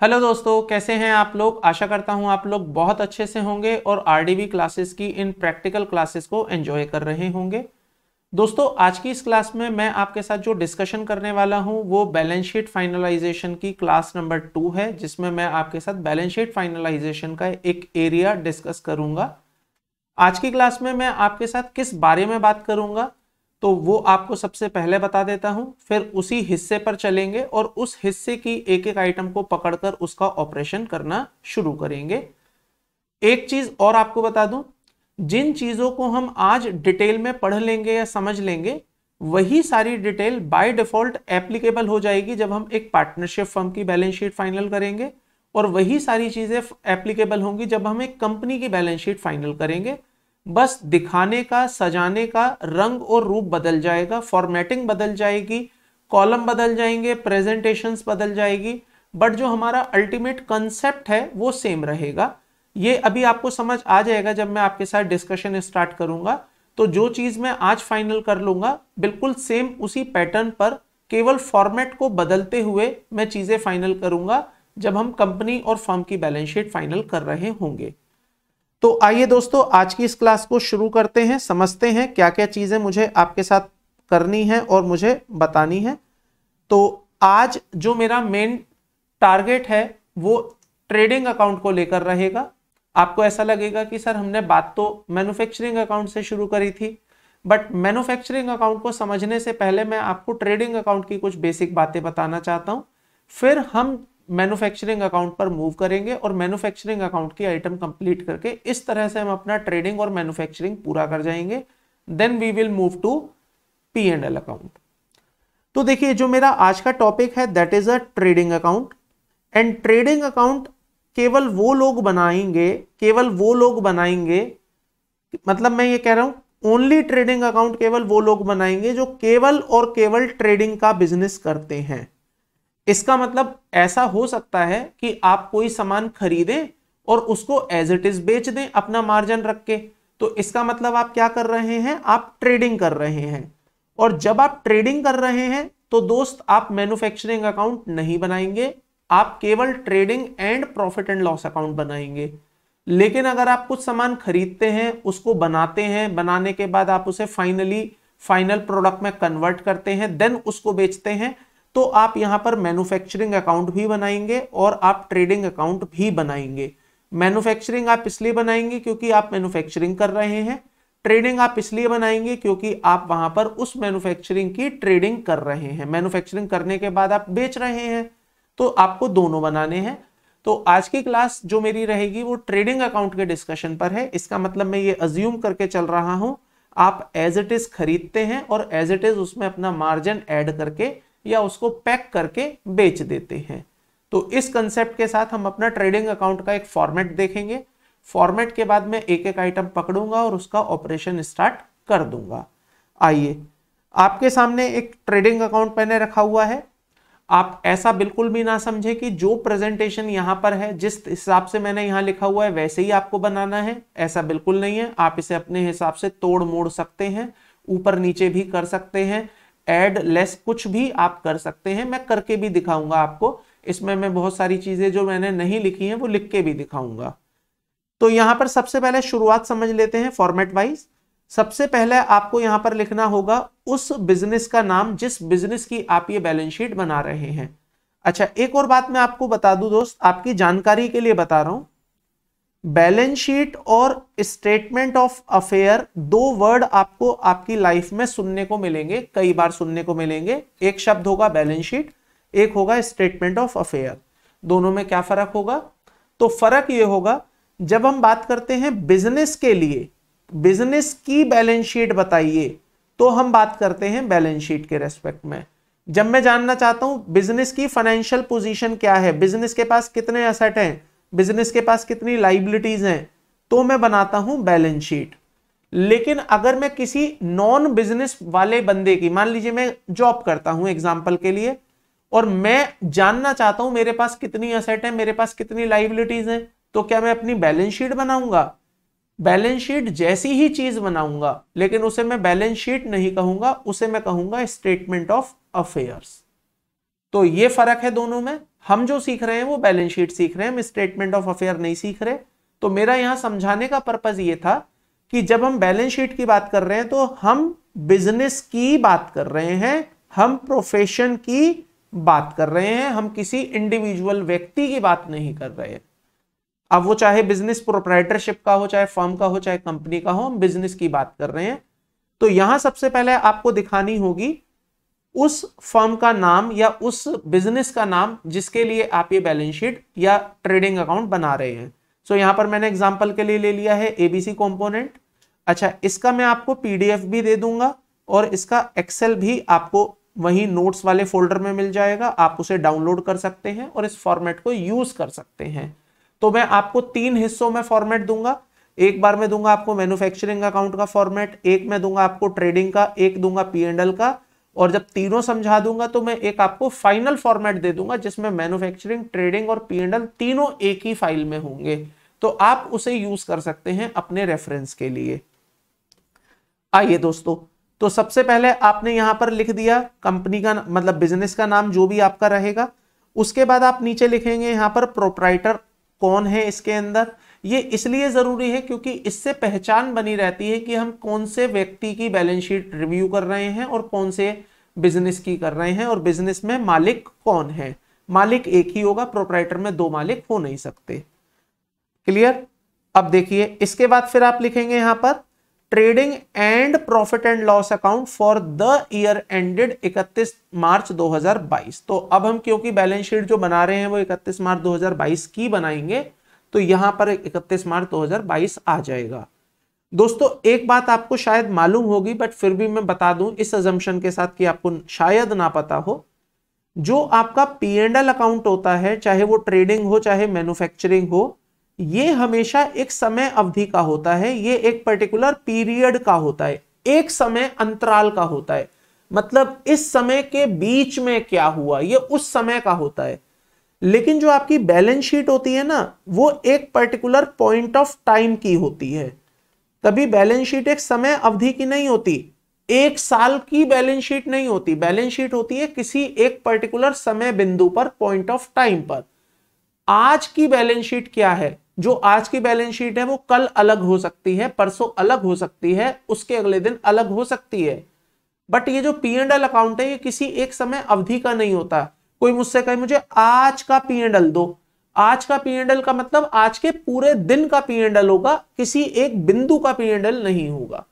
Hello दोस्तों, कैसे हैं आप लोग। आशा करता हूं आप लोग बहुत अच्छे से होंगे और आरडीबी क्लासेस की इन प्रैक्टिकल क्लासेस को एंजॉय कर रहे होंगे। दोस्तों, आज की इस क्लास में मैं आपके साथ जो डिस्कशन करने वाला हूं वो बैलेंस शीट फाइनलाइजेशन की क्लास नंबर 2 है, जिसमें मैं आपके साथ बैलेंस शीट फाइनलाइजेशन का एक एरिया डिस्कस करूंगा। आज की क्लास में मैं आपके साथ किस बारे में बात करूंगा तो वो आपको सबसे पहले बता देता हूं, फिर उसी हिस्से पर चलेंगे और उस हिस्से की एक एक आइटम को पकड़कर उसका ऑपरेशन करना शुरू करेंगे। एक चीज और आपको बता दूं, जिन चीजों को हम आज डिटेल में पढ़ लेंगे या समझ लेंगे वही सारी डिटेल बाय डिफॉल्ट एप्लीकेबल हो जाएगी जब हम एक पार्टनरशिप फर्म की बैलेंस शीट फाइनल करेंगे, और वही सारी चीजें एप्लीकेबल होंगी जब हम एक कंपनी की बैलेंस शीट फाइनल करेंगे। बस दिखाने का, सजाने का रंग और रूप बदल जाएगा, फॉर्मेटिंग बदल जाएगी, कॉलम बदल जाएंगे, प्रेजेंटेशंस बदल जाएगी, बट जो हमारा अल्टीमेट कंसेप्ट है वो सेम रहेगा। ये अभी आपको समझ आ जाएगा जब मैं आपके साथ डिस्कशन स्टार्ट करूंगा। तो जो चीज मैं आज फाइनल कर लूंगा बिल्कुल सेम उसी पैटर्न पर, केवल फॉर्मेट को बदलते हुए मैं चीजें फाइनल करूंगा जब हम कंपनी और फर्म की बैलेंस शीट फाइनल कर रहे होंगे। तो आइए दोस्तों, आज की इस क्लास को शुरू करते हैं, समझते हैं क्या क्या चीजें मुझे आपके साथ करनी है और मुझे बतानी है। तो आज जो मेरा मेन टारगेट है वो ट्रेडिंग अकाउंट को लेकर रहेगा। आपको ऐसा लगेगा कि सर हमने बात तो मैन्युफैक्चरिंग अकाउंट से शुरू करी थी, बट मैन्युफैक्चरिंग अकाउंट को समझने से पहले मैं आपको ट्रेडिंग अकाउंट की कुछ बेसिक बातें बताना चाहता हूं, फिर हम मैन्युफैक्चरिंग अकाउंट पर मूव करेंगे और मैन्युफैक्चरिंग अकाउंट की आइटम कंप्लीट करके इस तरह से हम अपना ट्रेडिंग और मैन्युफैक्चरिंग पूरा कर जाएंगे। Then we will move to P&L account. तो देखिए, जो मेरा आज का टॉपिक है that is a trading account. And trading account केवल वो लोग बनाएंगे, मतलब मैं ये कह रहा हूं ओनली ट्रेडिंग अकाउंट केवल वो लोग बनाएंगे जो केवल और केवल ट्रेडिंग का बिजनेस करते हैं। इसका मतलब ऐसा हो सकता है कि आप कोई सामान खरीदें और उसको एज इट इज बेच दें अपना मार्जिन रख के, तो इसका मतलब आप क्या कर रहे हैं, आप ट्रेडिंग कर रहे हैं। और जब आप ट्रेडिंग कर रहे हैं तो दोस्त आप मैन्युफैक्चरिंग अकाउंट नहीं बनाएंगे, आप केवल trading and profit and loss account बनाएंगे। लेकिन अगर आप कुछ सामान खरीदते हैं, उसको बनाते हैं, बनाने के बाद आप उसे फाइनल प्रोडक्ट में कन्वर्ट करते हैं, देन उसको बेचते हैं, तो आप यहां पर मैन्युफैक्चरिंग अकाउंट भी बनाएंगे और आप ट्रेडिंग अकाउंट भी बनाएंगे। मैन्युफैक्चरिंग आप इसलिए बनाएंगे क्योंकि आप मैन्युफैक्चरिंग कर रहे हैं, ट्रेडिंग आप इसलिए बनाएंगे क्योंकि आप वहां पर उस मैन्युफैक्चरिंग की ट्रेडिंग कर रहे हैं। मैन्युफैक्चरिंग करने के बाद आप बेच रहे हैं, तो आपको दोनों बनाने हैं। तो आज की क्लास जो मेरी रहेगी वो ट्रेडिंग अकाउंट के डिस्कशन पर है। इसका मतलब मैं ये अज्यूम करके चल रहा हूं आप एज इट इज खरीदते हैं और एज इट इज उसमें अपना मार्जिन ऐड करके या उसको पैक करके बेच देते हैं। तो इस कंसेप्ट के साथ हम अपना ट्रेडिंग अकाउंट का एक फॉर्मेट देखेंगे। फॉर्मेट के बाद मैं एक एक आइटम पकड़ूंगा और उसका ऑपरेशन स्टार्ट कर दूंगा। आइए, आपके सामने एक ट्रेडिंग अकाउंट मैंने रखा हुआ है। आप ऐसा बिल्कुल भी ना समझे कि जो प्रेजेंटेशन यहां पर है, जिस हिसाब से मैंने यहां लिखा हुआ है वैसे ही आपको बनाना है, ऐसा बिल्कुल नहीं है। आप इसे अपने हिसाब से तोड़ मोड़ सकते हैं, ऊपर नीचे भी कर सकते हैं, एड लेस कुछ भी आप कर सकते हैं। मैं करके भी दिखाऊंगा आपको, इसमें मैं बहुत सारी चीजें जो मैंने नहीं लिखी हैं वो लिख के भी दिखाऊंगा। तो यहां पर सबसे पहले शुरुआत समझ लेते हैं फॉर्मेट वाइज। सबसे पहले आपको यहां पर लिखना होगा उस बिजनेस का नाम जिस बिजनेस की आप ये बैलेंस शीट बना रहे हैं। अच्छा, एक और बात मैं आपको बता दूं दोस्त, आपकी जानकारी के लिए बता रहा हूं, बैलेंस शीट और स्टेटमेंट ऑफ अफेयर दो वर्ड आपको आपकी लाइफ में सुनने को मिलेंगे, कई बार सुनने को मिलेंगे। एक शब्द होगा बैलेंस शीट, एक होगा स्टेटमेंट ऑफ अफेयर। दोनों में क्या फर्क होगा? तो फर्क यह होगा, जब हम बात करते हैं बिजनेस के लिए, बिजनेस की बैलेंस शीट बताइए, तो हम बात करते हैं बैलेंस शीट के रेस्पेक्ट में। जब मैं जानना चाहता हूं बिजनेस की फाइनेंशियल पोजीशन क्या है, बिजनेस के पास कितने एसेट हैं, बिजनेस के पास कितनी लाइबिलिटीज हैं, तो मैं बनाता हूं बैलेंस शीट। लेकिन अगर मैं किसी नॉन बिजनेस वाले बंदे की, मान लीजिए मैं जॉब करता हूं एग्जांपल के लिए, और मैं जानना चाहता हूं मेरे पास कितनी एसेट है, मेरे पास कितनी लाइबिलिटीज हैं, तो क्या मैं अपनी बैलेंस शीट बनाऊंगा? बैलेंस शीट जैसी ही चीज बनाऊंगा, लेकिन उसे मैं बैलेंस शीट नहीं कहूंगा, उसे मैं कहूंगा स्टेटमेंट ऑफ अफेयर्स। तो ये फर्क है दोनों में। हम जो सीख रहे हैं वो बैलेंस शीट सीख रहे हैं, हम स्टेटमेंट ऑफ अफेयर नहीं सीख रहे। तो मेरा यहां समझाने का पर्पज ये था कि जब हम बैलेंस शीट की बात कर रहे हैं तो हम बिजनेस की बात कर रहे हैं, हम प्रोफेशन की बात कर रहे हैं, हम किसी इंडिविजुअल व्यक्ति की बात नहीं कर रहे हैं। अब वो चाहे बिजनेस प्रोप्राइटरशिप का हो, चाहे फर्म का हो, चाहे कंपनी का हो, हम बिजनेस की बात कर रहे हैं। तो यहां सबसे पहले आपको दिखानी होगी उस फर्म का नाम या उस बिजनेस का नाम जिसके लिए आप ये बैलेंस शीट या ट्रेडिंग अकाउंट बना रहे हैं। सो यहां पर मैंने एग्जांपल के लिए ले लिया है एबीसी कंपोनेंट। अच्छा, इसका मैं आपको पीडीएफ भी दे दूंगा और इसका एक्सेल भी आपको वही नोट्स वाले फोल्डर में मिल जाएगा, आप उसे डाउनलोड कर सकते हैं और इस फॉर्मेट को यूज कर सकते हैं। तो मैं आपको 3 हिस्सों में फॉर्मेट दूंगा। एक बार मैं दूंगा आपको मैन्युफैक्चरिंग अकाउंट का फॉर्मेट, एक मैं दूंगा आपको ट्रेडिंग का, एक दूंगा P&L का, और जब तीनों समझा दूंगा तो मैं एक आपको फाइनल फॉर्मेट दे दूंगा जिसमें मैन्युफैक्चरिंग, ट्रेडिंग और P&L तीनों एक ही फाइल में होंगे। तो आप उसे यूज कर सकते हैं अपने रेफरेंस के लिए। आइए दोस्तों, तो सबसे पहले आपने यहां पर लिख दिया कंपनी का मतलब बिजनेस का नाम जो भी आपका रहेगा। उसके बाद आप नीचे लिखेंगे यहां पर प्रोप्राइटर कौन है इसके अंदर। ये इसलिए जरूरी है क्योंकि इससे पहचान बनी रहती है कि हम कौन से व्यक्ति की बैलेंस शीट रिव्यू कर रहे हैं और कौन से बिजनेस की कर रहे हैं, और बिजनेस में मालिक कौन है। मालिक एक ही होगा, प्रोप्राइटर में 2 मालिक हो नहीं सकते। क्लियर। अब देखिए इसके बाद फिर आप लिखेंगे यहां पर trading and profit and loss account for the year ended 31 मार्च 2022। तो अब हम क्योंकि बैलेंस शीट जो बना रहे हैं वो 31 मार्च 2022 की बनाएंगे, तो यहां पर 31 मार्च 2022 आ जाएगा। दोस्तों एक बात आपको शायद मालूम होगी बट फिर भी मैं बता दूं इस अजम्पशन के साथ कि आपको शायद ना पता हो, जो आपका P&L अकाउंट होता है, चाहे वो ट्रेडिंग हो चाहे मैन्युफैक्चरिंग हो, ये हमेशा एक समय अवधि का होता है, ये एक पर्टिकुलर पीरियड का होता है, एक समय अंतराल का होता है। मतलब इस समय के बीच में क्या हुआ ये उस समय का होता है। लेकिन जो आपकी बैलेंस शीट होती है ना, वो एक पर्टिकुलर पॉइंट ऑफ टाइम की होती है। कभी बैलेंस शीट एक समय अवधि की नहीं होती, एक साल की बैलेंस शीट नहीं होती। बैलेंस शीट होती है किसी एक पर्टिकुलर समय बिंदु पर, पॉइंट ऑफ टाइम पर। आज की बैलेंस शीट क्या है, जो आज की बैलेंस शीट है वो कल अलग हो सकती है, परसों अलग हो सकती है, उसके अगले दिन अलग हो सकती है। बट ये जो P&L अकाउंट है ये किसी एक समय अवधि का नहीं होता। कोई मुझसे कहे मुझे आज का P&L दो, आज का P&L का मतलब आज के पूरे दिन का P&L होगा, किसी एक बिंदु का P&L नहीं होगा।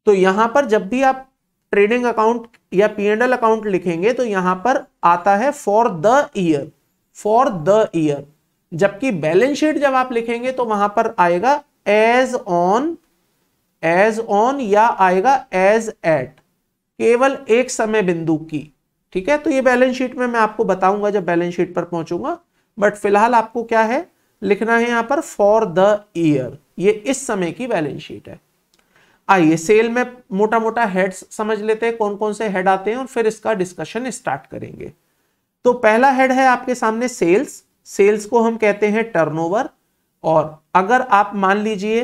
तो यहां पर जब भी आप ट्रेडिंग अकाउंट या P&L अकाउंट लिखेंगे तो यहां पर आता है for the year, for the year. जबकि बैलेंस शीट जब आप लिखेंगे तो वहां पर आएगा एज ऑन या आएगा एज एट, केवल एक समय बिंदु की। ठीक है, तो ये बैलेंस शीट में मैं आपको बताऊंगा जब बैलेंस शीट पर पहुंचूंगा, बट फिलहाल आपको क्या है लिखना है यहां पर फॉर द ईयर, ये इस समय की बैलेंस शीट है। आइए सेल में मोटा मोटा हेड्स समझ लेते हैं, कौन कौन से हेड आते हैं और फिर इसका डिस्कशन स्टार्ट करेंगे। तो पहला हेड है आपके सामने सेल्स। सेल्स को हम कहते हैं टर्नओवर। और अगर आप मान लीजिए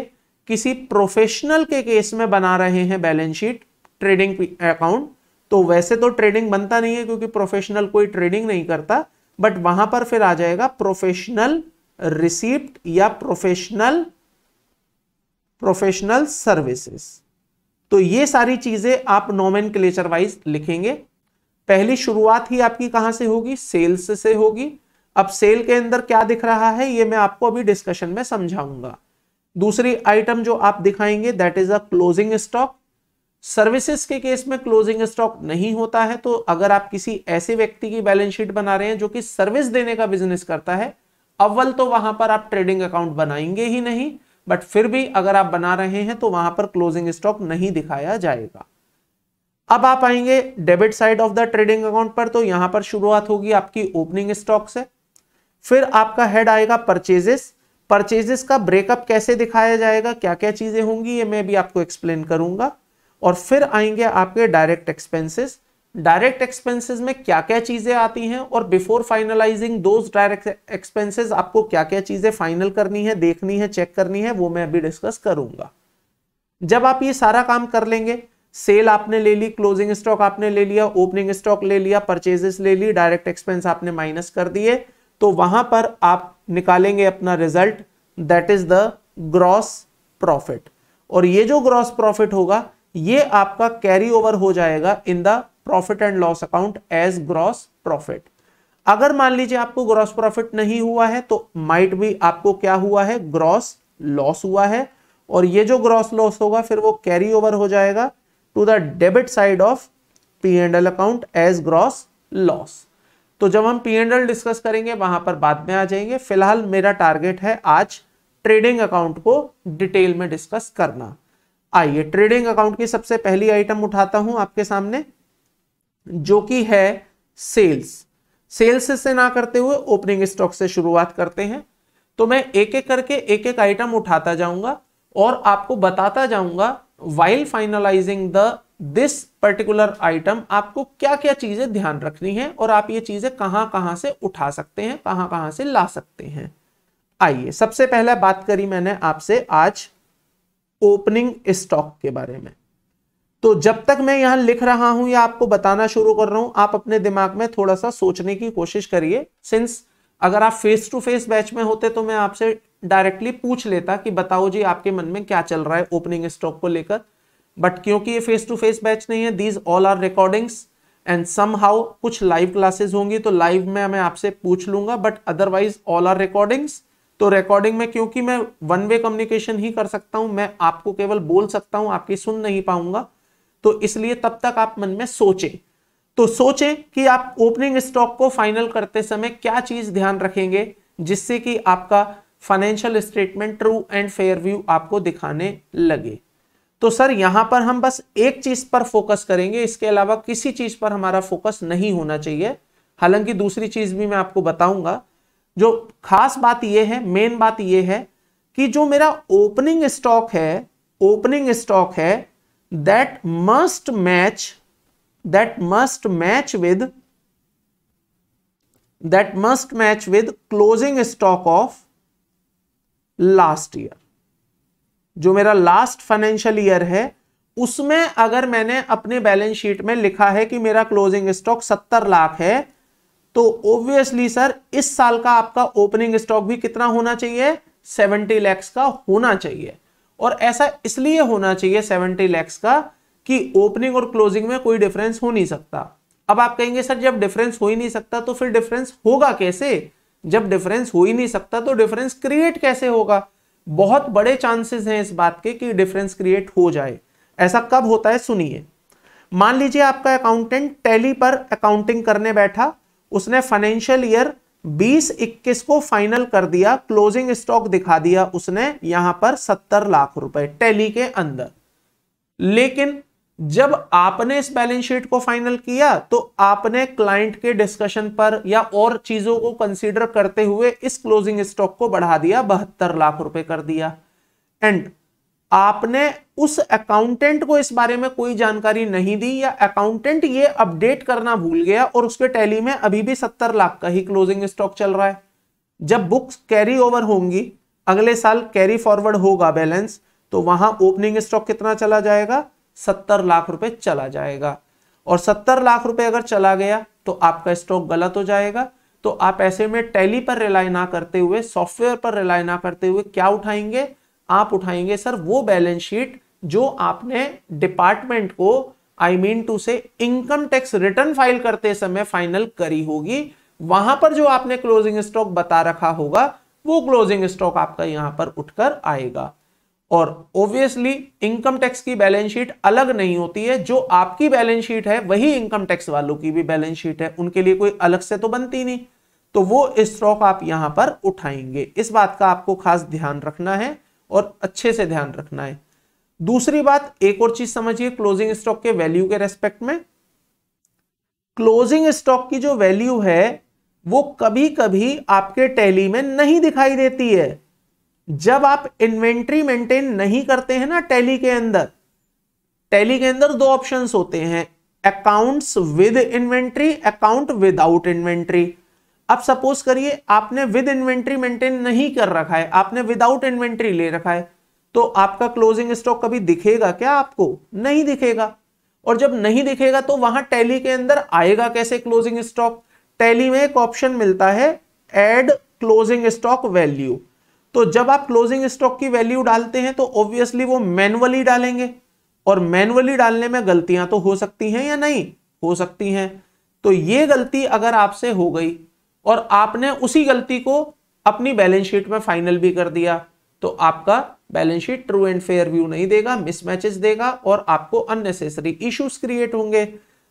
किसी प्रोफेशनल के केस में बना रहे हैं बैलेंस शीट ट्रेडिंग अकाउंट, तो वैसे तो ट्रेडिंग बनता नहीं है क्योंकि प्रोफेशनल कोई ट्रेडिंग नहीं करता, बट वहां पर फिर आ जाएगा प्रोफेशनल रिसीप्ट या प्रोफेशनल सर्विसेज। तो ये सारी चीजें आप नोमेनक्लेचर वाइज लिखेंगे। पहली शुरुआत ही आपकी कहां से होगी, सेल्स से होगी। अब सेल के अंदर क्या दिख रहा है ये मैं आपको अभी डिस्कशन में समझाऊंगा। दूसरी आइटम जो आप दिखाएंगे that is a closing stock. Services के केस में क्लोजिंग स्टॉक नहीं होता है, तो अगर आप किसी ऐसे व्यक्ति की बैलेंस शीट बना रहे हैं जो कि सर्विस देने का बिजनेस करता है, अव्वल तो वहां पर आप ट्रेडिंग अकाउंट बनाएंगे ही नहीं, बट फिर भी अगर आप बना रहे हैं तो वहां पर क्लोजिंग स्टॉक नहीं दिखाया जाएगा। अब आप आएंगे debit side of the trading account पर, तो यहां पर शुरुआत होगी आपकी ओपनिंग स्टॉक से। फिर आपका हेड आएगा परचेजेस। परचेजेस का ब्रेकअप कैसे दिखाया जाएगा, क्या क्या चीजें होंगी ये मैं भी आपको एक्सप्लेन करूंगा। और फिर आएंगे आपके डायरेक्ट एक्सपेंसेस। डायरेक्ट एक्सपेंसेस में क्या क्या चीजें आती हैं और before finalising those direct expenses आपको क्या क्या चीजें फाइनल करनी है, देखनी है, चेक करनी है, वो मैं अभी डिस्कस करूंगा। जब आप ये सारा काम कर लेंगे, सेल आपने ले ली, क्लोजिंग स्टॉक आपने ले लिया, ओपनिंग स्टॉक ले लिया, परचेजेस ले ली, डायरेक्ट एक्सपेंस आपने माइनस कर दिए, तो वहां पर आप निकालेंगे अपना result, that is the gross profit. और ये जो ग्रॉस प्रॉफिट होगा ये आपका कैरी ओवर हो जाएगा in the profit and loss account as gross profit. अगर मान लीजिए आपको ग्रॉस प्रॉफिट नहीं हुआ है तो माइट भी आपको क्या हुआ है, ग्रॉस लॉस हुआ है, और ये जो ग्रॉस लॉस होगा फिर वो कैरी ओवर हो जाएगा to the debit side of P&L account as gross loss. तो जब हम P&L डिस्कस करेंगे वहां पर बाद में आ जाएंगे। फिलहाल मेरा टारगेट है आज ट्रेडिंग अकाउंट को डिटेल में डिस्कस करना। आइए ट्रेडिंग अकाउंट की सबसे पहली आइटम उठाता हूं आपके सामने, जो कि है सेल्स। सेल्स से ना करते हुए ओपनिंग स्टॉक से शुरुआत करते हैं। तो मैं एक एक करके एक एक आइटम उठाता जाऊंगा और आपको बताता जाऊंगा while finalising this particular item आपको क्या क्या चीजें ध्यान रखनी है और आप ये चीजें कहां कहां से उठा सकते हैं, कहां कहां से ला सकते हैं। आइए सबसे पहले बात करी मैंने आपसे आज ओपनिंग स्टॉक के बारे में। तो जब तक मैं यहां लिख रहा हूं या आपको बताना शुरू कर रहा हूं, आप अपने दिमाग में थोड़ा सा सोचने की कोशिश करिए। सिंस अगर आप फेस टू फेस बैच में होते तो मैं आपसे डायरेक्टली पूछ लेता कि बताओ जी आपके मन में क्या चल रहा है ओपनिंग स्टॉक को लेकर, बट क्योंकि ये फेस टू फेस बैच नहीं है, these all are recordings and somehow कुछ लाइव क्लासेस होंगी तो लाइव में मैं आपसे पूछ लूंगा, but otherwise all are recordings. तो रिकॉर्डिंग में क्योंकि मैं वन वे कम्युनिकेशन ही कर सकता हूं, मैं आपको केवल बोल सकता हूं, आपकी सुन नहीं पाऊंगा, तो इसलिए तब तक आप मन में सोचें। तो सोचें कि आप ओपनिंग स्टॉक को फाइनल करते समय क्या चीज ध्यान रखेंगे जिससे कि आपका financial statement true and fair view आपको दिखाने लगे। तो सर यहां पर हम बस एक चीज पर फोकस करेंगे, इसके अलावा किसी चीज पर हमारा फोकस नहीं होना चाहिए। हालांकि दूसरी चीज भी मैं आपको बताऊंगा। जो खास बात यह है, मेन बात यह है कि जो मेरा ओपनिंग स्टॉक है that must match with closing stock of last year. जो मेरा लास्ट फाइनेंशियल ईयर है उसमें अगर मैंने अपने बैलेंस शीट में लिखा है कि मेरा क्लोजिंग स्टॉक 70 लाख है, तो ऑब्वियसली सर इस साल का आपका ओपनिंग स्टॉक भी कितना होना चाहिए, 70 लाख का होना चाहिए। और ऐसा इसलिए होना चाहिए 70 लाख का कि ओपनिंग और क्लोजिंग में कोई डिफरेंस हो नहीं सकता। अब आप कहेंगे सर जब डिफरेंस हो ही नहीं सकता तो फिर डिफरेंस होगा कैसे? जब डिफरेंस हो ही नहीं सकता तो डिफरेंस क्रिएट कैसे होगा? बहुत बड़े चांसेस हैं इस बात के कि डिफरेंस क्रिएट हो जाए। ऐसा कब होता है सुनिए। मान लीजिए आपका अकाउंटेंट टैली पर अकाउंटिंग करने बैठा, उसने फाइनेंशियल ईयर 20-21 को फाइनल कर दिया, क्लोजिंग स्टॉक दिखा दिया उसने यहां पर 70 लाख रुपए टैली के अंदर। लेकिन जब आपने इस बैलेंस शीट को फाइनल किया तो आपने क्लाइंट के डिस्कशन पर या और चीजों को कंसीडर करते हुए इस क्लोजिंग स्टॉक को बढ़ा दिया, 72 लाख रुपए कर दिया। एंड आपने उस अकाउंटेंट को इस बारे में कोई जानकारी नहीं दी या अकाउंटेंट ये अपडेट करना भूल गया और उसके टैली में अभी भी 70 लाख का ही क्लोजिंग स्टॉक चल रहा है। जब बुक्स कैरी ओवर होंगी, अगले साल कैरी फॉरवर्ड होगा बैलेंस, तो वहां ओपनिंग स्टॉक कितना चला जाएगा, 70 लाख रुपए चला जाएगा। और 70 लाख रुपए अगर चला गया तो आपका स्टॉक गलत हो जाएगा। तो आप ऐसे में टैली पर रिलाई ना करते हुए, सॉफ्टवेयर पर रिलाई ना करते हुए क्या उठाएंगे, आप उठाएंगे सर वो बैलेंस शीट जो आपने डिपार्टमेंट को आई मीन टू से इनकम टैक्स रिटर्न फाइल करते समय फाइनल करी होगी। वहां पर जो आपने क्लोजिंग स्टॉक बता रखा होगा वो क्लोजिंग स्टॉक आपका यहां पर उठकर आएगा। और ऑब्वियसली इनकम टैक्स की बैलेंस शीट अलग नहीं होती है, जो आपकी बैलेंस शीट है वही इनकम टैक्स वालों की भी बैलेंस शीट है, उनके लिए कोई अलग से तो बनती नहीं। तो वो स्टॉक आप यहां पर उठाएंगे। इस बात का आपको खास ध्यान रखना है और अच्छे से ध्यान रखना है। दूसरी बात, एक और चीज समझिए क्लोजिंग स्टॉक के वैल्यू के रेस्पेक्ट में। क्लोजिंग स्टॉक की जो वैल्यू है वो कभी कभी आपके टैली में नहीं दिखाई देती है। जब आप इन्वेंट्री मेंटेन नहीं करते हैं ना टैली के अंदर दो ऑप्शंस होते हैं, accounts with inventory, account without inventory. अब सपोज करिए आपने विद इन्वेंट्री मेंटेन नहीं कर रखा है, आपने विदाउट इन्वेंट्री ले रखा है, तो आपका क्लोजिंग स्टॉक कभी दिखेगा क्या? आपको नहीं दिखेगा। और जब नहीं दिखेगा तो वहां टैली के अंदर आएगा कैसे क्लोजिंग स्टॉक? टैली में एक ऑप्शन मिलता है एड क्लोजिंग स्टॉक वैल्यू। तो जब आप क्लोजिंग स्टॉक की वैल्यू डालते हैं तो ऑब्वियसली वो मैन्युअली डालेंगे, और मैन्युअली डालने में गलतियां तो हो सकती हैं या नहीं हो सकती हैं। तो ये गलती अगर आपसे हो गई और आपने उसी गलती को अपनी बैलेंस शीट में फाइनल भी कर दिया, तो आपका balance sheet true and fair view नहीं देगा, मिसमैचेस देगा और आपको अननेसेसरी इश्यूज क्रिएट होंगे।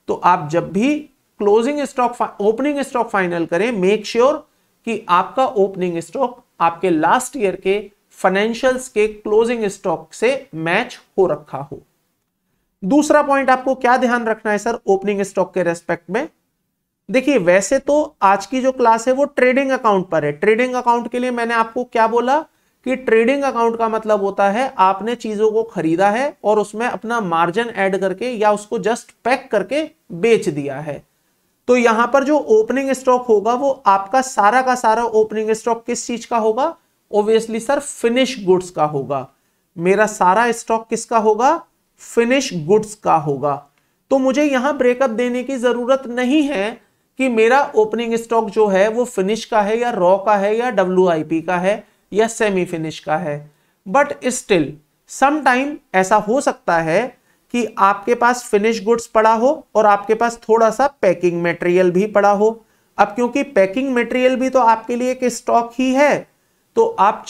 तो आप जब भी closing stock opening stock final करें, मेक श्योर कि आपका ओपनिंग स्टॉक आपके लास्ट ईयर के फाइनेंशियल्स के क्लोजिंग स्टॉक से मैच हो रखा हो। दूसरा पॉइंट आपको क्या ध्यान रखना है सर ओपनिंग स्टॉक के रेस्पेक्ट में? देखिए, वैसे तो आज की जो क्लास है वो ट्रेडिंग अकाउंट पर है। ट्रेडिंग अकाउंट के लिए मैंने आपको क्या बोला कि ट्रेडिंग अकाउंट का मतलब होता है आपने चीजों को खरीदा है और उसमें अपना मार्जिन ऐड करके या उसको जस्ट पैक करके बेच दिया है। तो यहां पर जो ओपनिंग स्टॉक होगा वो आपका सारा का सारा ओपनिंग स्टॉक किस चीज का होगा? ऑब्वियसली सर फिनिश गुड्स का होगा। मेरा सारा स्टॉक किसका होगा? फिनिश गुड्स का होगा। तो मुझे यहां ब्रेकअप देने की जरूरत नहीं है कि मेरा ओपनिंग स्टॉक जो है वो फिनिश का है या रॉ का है या WIP का है या सेमी फिनिश का है। बट स्टिल सम टाइम ऐसा हो सकता है कि आपके पास फिनिश गुड्स पड़ा हो और आपके पास थोड़ा सा पैकिंग मटेरियल भी पड़ा हो। अब क्योंकि पैकिंग मटेरियल भी तो आपके लिए एक स्टॉक ही है, तो आप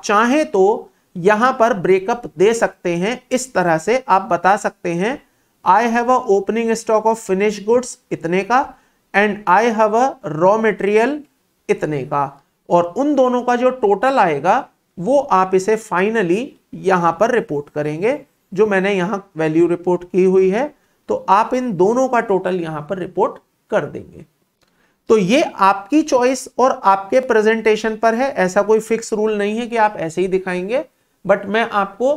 चाहें तो यहां पर ब्रेकअप दे सकते हैं। इस तरह से आप बता सकते हैं I have a opening stock of finish goods इतने का and I have a raw material इतने का, और उन दोनों का जो टोटल आएगा वो आप इसे फाइनली यहां पर रिपोर्ट करेंगे, जो मैंने यहां वैल्यू रिपोर्ट की हुई है। तो आप इन दोनों का टोटल यहां पर रिपोर्ट कर देंगे। तो ये आपकी चॉइस और आपके प्रेजेंटेशन पर है, ऐसा कोई फिक्स रूल नहीं है कि आप ऐसे ही दिखाएंगे। बट मैं आपको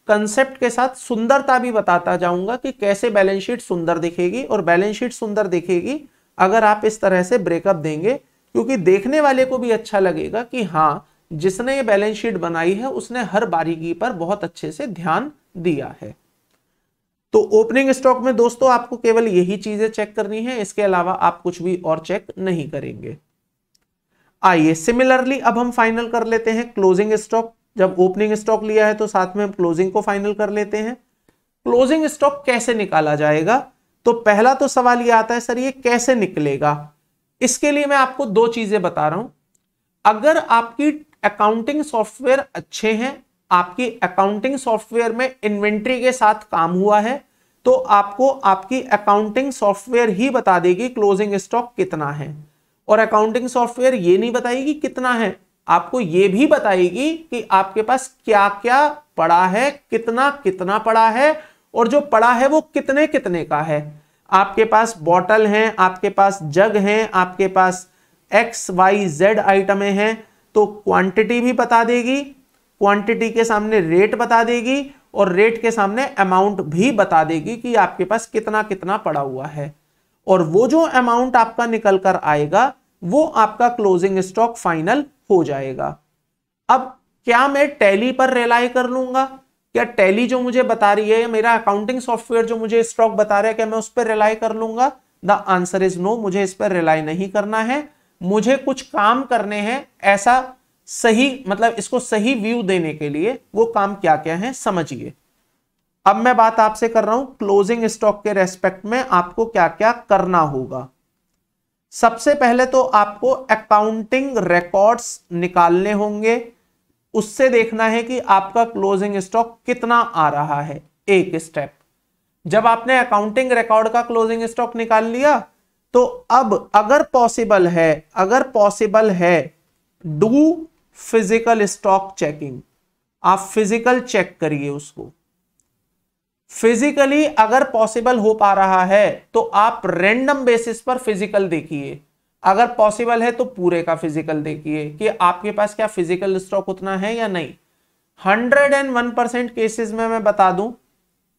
कंसेप्ट के साथ सुंदरता भी बताता जाऊंगा कि कैसे बैलेंस शीट सुंदर दिखेगी, और बैलेंस शीट सुंदर दिखेगी अगर आप इस तरह से ब्रेकअप देंगे, क्योंकि देखने वाले को भी अच्छा लगेगा कि हाँ, जिसने ये बैलेंस शीट बनाई है उसने हर बारीकी पर बहुत अच्छे से ध्यान दिया है। तो ओपनिंग स्टॉक में दोस्तों आपको केवल यही चीजें चेक करनी है, इसके अलावा आप कुछ भी और चेक नहीं करेंगे। आइए सिमिलरली अब हम फाइनल कर लेते हैं क्लोजिंग स्टॉक। जब ओपनिंग स्टॉक लिया है तो साथ में हम क्लोजिंग को फाइनल कर लेते हैं। क्लोजिंग स्टॉक कैसे निकाला जाएगा? तो पहला तो सवाल यह आता है सर ये कैसे निकलेगा? इसके लिए मैं आपको दो चीजें बता रहा हूं। अगर आपकी अकाउंटिंग सॉफ्टवेयर अच्छे हैं, आपकी अकाउंटिंग सॉफ्टवेयर में इन्वेंट्री के साथ काम हुआ है, तो आपको आपकी अकाउंटिंग सॉफ्टवेयर ही बता देगी क्लोजिंग स्टॉक कितना है। और अकाउंटिंग सॉफ्टवेयर ये नहीं बताएगी कितना है, आपको ये भी बताएगी कि आपके पास क्या क्या पड़ा है, कितना कितना पड़ा है, और जो पड़ा है वो कितने कितने का है। आपके पास बॉटल हैं, आपके पास जग हैं, आपके पास XYZ आइटमें हैं, तो क्वांटिटी भी बता देगी, क्वांटिटी के सामने रेट बता देगी, और रेट के सामने अमाउंट भी बता देगी कि आपके पास कितना कितना पड़ा हुआ है। और वो जो अमाउंट आपका निकल कर आएगा वो आपका क्लोजिंग स्टॉक फाइनल हो जाएगा। अब क्या मैं टैली पर रिलाई कर लूंगा? क्या टैली जो मुझे बता रही है, मेरा अकाउंटिंग सॉफ्टवेयर जो मुझे स्टॉक बता रहा है, क्या मैं उस पर रिलाई कर लूंगा? द आंसर इज नो, मुझे इस पर रिलाई नहीं करना है। मुझे कुछ काम करने हैं ऐसा सही, मतलब इसको सही व्यू देने के लिए। वो काम क्या क्या है समझिए। अब मैं बात आपसे कर रहा हूं क्लोजिंग स्टॉक के रेस्पेक्ट में आपको क्या क्या करना होगा। सबसे पहले तो आपको अकाउंटिंग रिकॉर्ड्स निकालने होंगे, उससे देखना है कि आपका क्लोजिंग स्टॉक कितना आ रहा है। एक स्टेप, जब आपने अकाउंटिंग रिकॉर्ड का क्लोजिंग स्टॉक निकाल लिया, तो अब अगर पॉसिबल है डू फिजिकल स्टॉक चेकिंग। आप फिजिकल चेक करिए उसको। फिजिकली अगर पॉसिबल हो पा रहा है तो आप रैंडम बेसिस पर फिजिकल देखिए। अगर पॉसिबल है तो पूरे का फिजिकल देखिए कि आपके पास क्या फिजिकल स्टॉक उतना है या नहीं। 101% केसेस में मैं बता दूं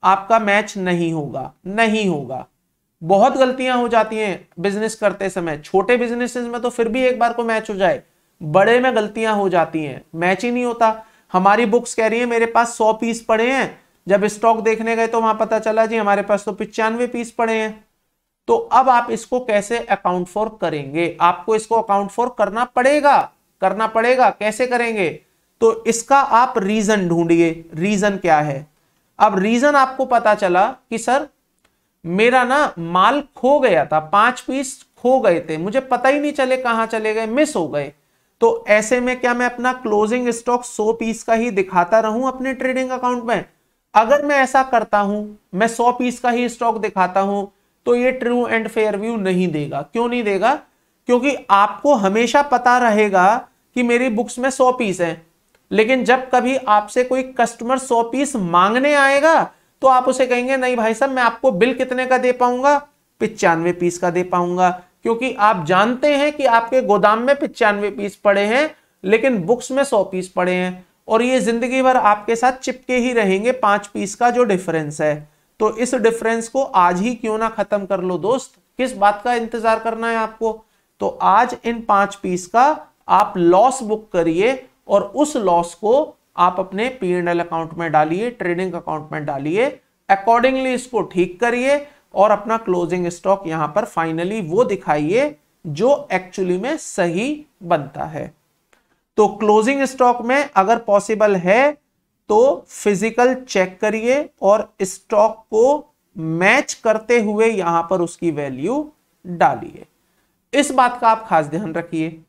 आपका मैच नहीं होगा। बहुत गलतियां हो जाती हैं बिजनेस करते समय। छोटे बिजनेसेस में तो फिर भी एक बार को मैच हो जाए, बड़े में गलतियां हो जाती हैं, मैच ही नहीं होता। हमारी बुक्स कह रही है मेरे पास 100 पीस पड़े हैं, जब स्टॉक देखने गए तो वहां पता चला जी हमारे पास तो 95 पीस पड़े हैं। तो अब आप इसको कैसे अकाउंट फॉर करेंगे? आपको इसको अकाउंट फॉर करना पड़ेगा। कैसे करेंगे? तो इसका आप रीजन ढूंढिए, रीजन क्या है। अब रीजन आपको पता चला कि सर मेरा ना माल खो गया था, 5 पीस खो गए थे, मुझे पता ही नहीं चले कहां चले गए, मिस हो गए। तो ऐसे में क्या मैं अपना क्लोजिंग स्टॉक 100 पीस का ही दिखाता रहूं अपने ट्रेडिंग अकाउंट में? अगर मैं ऐसा करता हूं, मैं 100 पीस का ही स्टॉक दिखाता हूं, तो ये ट्रू एंड फेयर व्यू नहीं देगा। क्यों नहीं देगा? क्योंकि आपको हमेशा पता रहेगा कि मेरी बुक्स में 100 पीस हैं, लेकिन जब कभी आपसे कोई कस्टमर 100 पीस मांगने आएगा तो आप उसे कहेंगे नहीं भाई साहब, मैं आपको बिल कितने का दे पाऊंगा? 95 पीस का दे पाऊंगा, क्योंकि आप जानते हैं कि आपके गोदाम में 95 पीस पड़े हैं, लेकिन बुक्स में 100 पीस पड़े हैं, और ये जिंदगी भर आपके साथ चिपके ही रहेंगे 5 पीस का जो डिफरेंस है। तो इस डिफरेंस को आज ही क्यों ना खत्म कर लो दोस्त, किस बात का इंतजार करना है आपको? तो आज इन 5 पीस का आप लॉस बुक करिए और उस लॉस को आप अपने P&L अकाउंट में डालिए, ट्रेडिंग अकाउंट में डालिए, अकॉर्डिंगली इसको ठीक करिए और अपना क्लोजिंग स्टॉक यहां पर फाइनली वो दिखाइए जो एक्चुअली में सही बनता है। तो क्लोजिंग स्टॉक में अगर पॉसिबल है तो फिजिकल चेक करिए और स्टॉक को मैच करते हुए यहां पर उसकी वैल्यू डालिए। इस बात का आप खास ध्यान रखिए।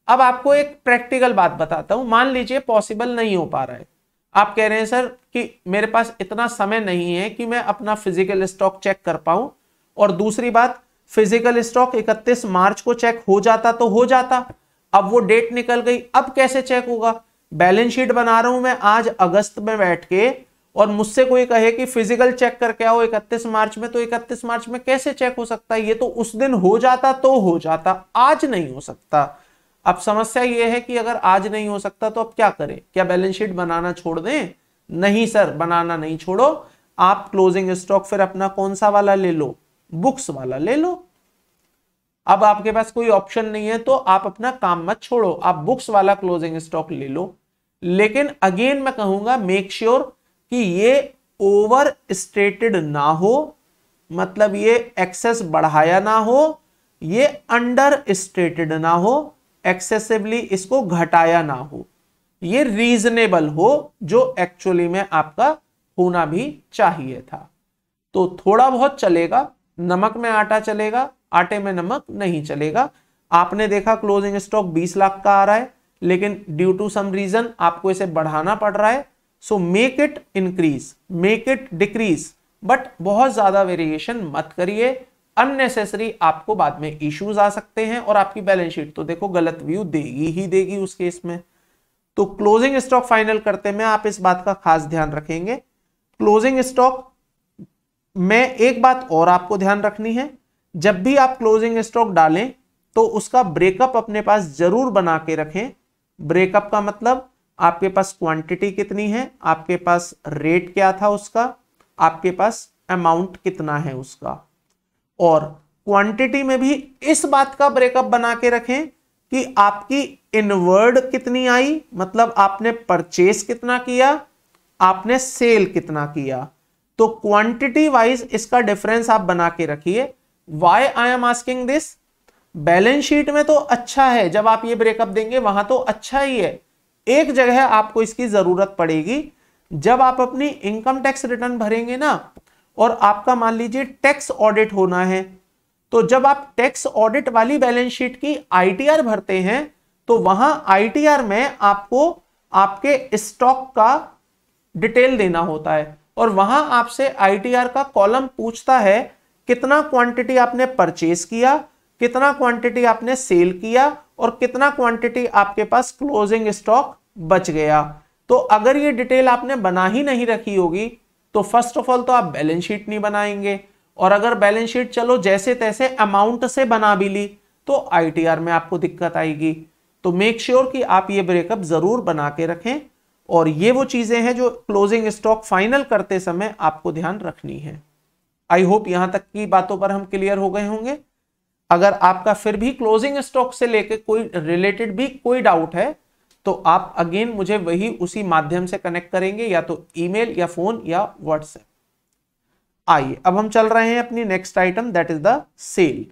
अब आपको एक प्रैक्टिकल बात बताता हूं। मान लीजिए पॉसिबल नहीं हो पा रहा है, आप कह रहे हैं सर कि मेरे पास इतना समय नहीं है कि मैं अपना फिजिकल स्टॉक चेक कर पाऊं, और दूसरी बात, फिजिकल स्टॉक 31 मार्च को चेक हो जाता तो हो जाता, अब वो डेट निकल गई, अब कैसे चेक होगा? बैलेंस शीट बना रहा हूं मैं आज अगस्त में बैठ के, और मुझसे कोई कहे कि फिजिकल चेक करके आओ 31 मार्च में, तो 31 मार्च में कैसे चेक हो सकता है? ये तो उस दिन हो जाता तो हो जाता, आज नहीं हो सकता। अब समस्या यह है कि अगर आज नहीं हो सकता तो अब क्या करें? क्या बैलेंस शीट बनाना छोड़ दें? नहीं सर, बनाना नहीं छोड़ो, आप क्लोजिंग स्टॉक फिर अपना कौन सा वाला ले लो? बुक्स वाला ले लो। अब आपके पास कोई ऑप्शन नहीं है तो आप अपना काम मत छोड़ो, आप बुक्स वाला क्लोजिंग स्टॉक ले लो। लेकिन अगेन मैं कहूंगा मेक श्योर कि ये ओवर स्टेटेड ना हो, मतलब ये एक्सेस बढ़ाया ना हो, ये अंडर स्टेटेड ना हो, एक्सेसिवली इसको घटाया ना हो, ये रीजनेबल हो जो एक्चुअली में आपका होना भी चाहिए था। तो थोड़ा बहुत चलेगा, नमक में आटा चलेगा, आटे में नमक नहीं चलेगा। आपने देखा क्लोजिंग स्टॉक 20 लाख का आ रहा है, लेकिन ड्यू टू सम रीजन आपको इसे बढ़ाना पड़ रहा है। So make it increase, make it decrease, but बहुत ज्यादा वेरिएशन मत करिए। अननेसेसरी आपको बाद में इश्यूज आ सकते हैं और आपकी बैलेंस शीट तो देखो गलत व्यू देगी ही देगी उस केस में। तो क्लोजिंग स्टॉक फाइनल करते में आप इस बात का खास ध्यान रखेंगे। क्लोजिंग स्टॉक में एक बात और आपको ध्यान रखनी है, जब भी आप क्लोजिंग स्टॉक डालें तो उसका ब्रेकअप अपने पास जरूर बना के रखें। ब्रेकअप का मतलब आपके पास क्वांटिटी कितनी है, आपके पास रेट क्या था उसका, आपके पास अमाउंट कितना है उसका, और क्वांटिटी में भी इस बात का ब्रेकअप बना के रखें कि आपकी इनवर्ड कितनी आई, मतलब आपने परचेस कितना किया, आपने सेल कितना किया। तो क्वांटिटी वाइज इसका डिफरेंस आप बना के रखिए। Why I am asking this? Balance sheet में तो अच्छा है, जब आप ये ब्रेकअप देंगे वहां तो अच्छा ही है। एक जगह आपको इसकी जरूरत पड़ेगी, जब आप अपनी इनकम टैक्स रिटर्न भरेंगे ना, और आपका मान लीजिए टैक्स ऑडिट होना है, तो जब आप टैक्स ऑडिट वाली बैलेंस शीट की आईटीआर भरते हैं तो वहां आईटीआर में आपको आपके स्टॉक का डिटेल देना होता है, और वहां आपसे आईटीआर का कॉलम पूछता है कितना क्वांटिटी आपने परचेस किया, कितना क्वांटिटी आपने सेल किया, और कितना क्वांटिटी आपके पास क्लोजिंग स्टॉक बच गया। तो अगर ये डिटेल आपने बना ही नहीं रखी होगी तो फर्स्ट ऑफ ऑल तो आप बैलेंस शीट नहीं बनाएंगे, और अगर बैलेंस शीट चलो जैसे तैसे अमाउंट से बना भी ली तो आईटीआर में आपको दिक्कत आएगी। तो मेक श्योर कि आप ये ब्रेकअप जरूर बना के रखें, और ये वो चीजें हैं जो क्लोजिंग स्टॉक फाइनल करते समय आपको ध्यान रखनी है। आई होप यहां तक की बातों पर हम क्लियर हो गए होंगे। अगर आपका फिर भी क्लोजिंग स्टॉक से लेकर कोई रिलेटेड भी कोई डाउट है तो आप अगेन मुझे वही उसी माध्यम से कनेक्ट करेंगे, या तो ईमेल या फोन या व्हाट्सएप। आइए अब हम चल रहे हैं अपनी next item, that is the sale.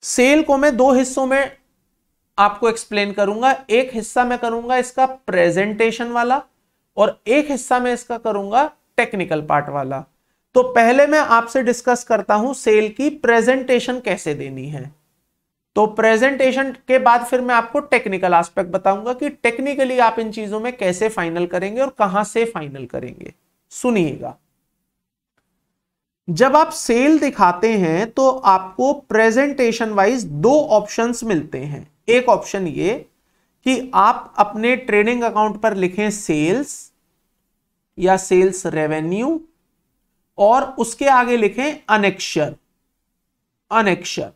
Sale को मैं दो हिस्सों में आपको एक्सप्लेन करूंगा। एक हिस्सा मैं करूंगा इसका प्रेजेंटेशन वाला और एक हिस्सा मैं इसका करूंगा टेक्निकल पार्ट वाला। तो पहले मैं आपसे डिस्कस करता हूं सेल की प्रेजेंटेशन कैसे देनी है। तो प्रेजेंटेशन के बाद फिर मैं आपको टेक्निकल एस्पेक्ट बताऊंगा कि टेक्निकली आप इन चीजों में कैसे फाइनल करेंगे और कहां से फाइनल करेंगे। सुनिएगा, जब आप सेल दिखाते हैं तो आपको प्रेजेंटेशन वाइज दो ऑप्शंस मिलते हैं। एक ऑप्शन ये कि आप अपने ट्रेडिंग अकाउंट पर लिखें सेल्स या सेल्स रेवेन्यू और उसके आगे लिखें अनेक्शर। अनेक्शर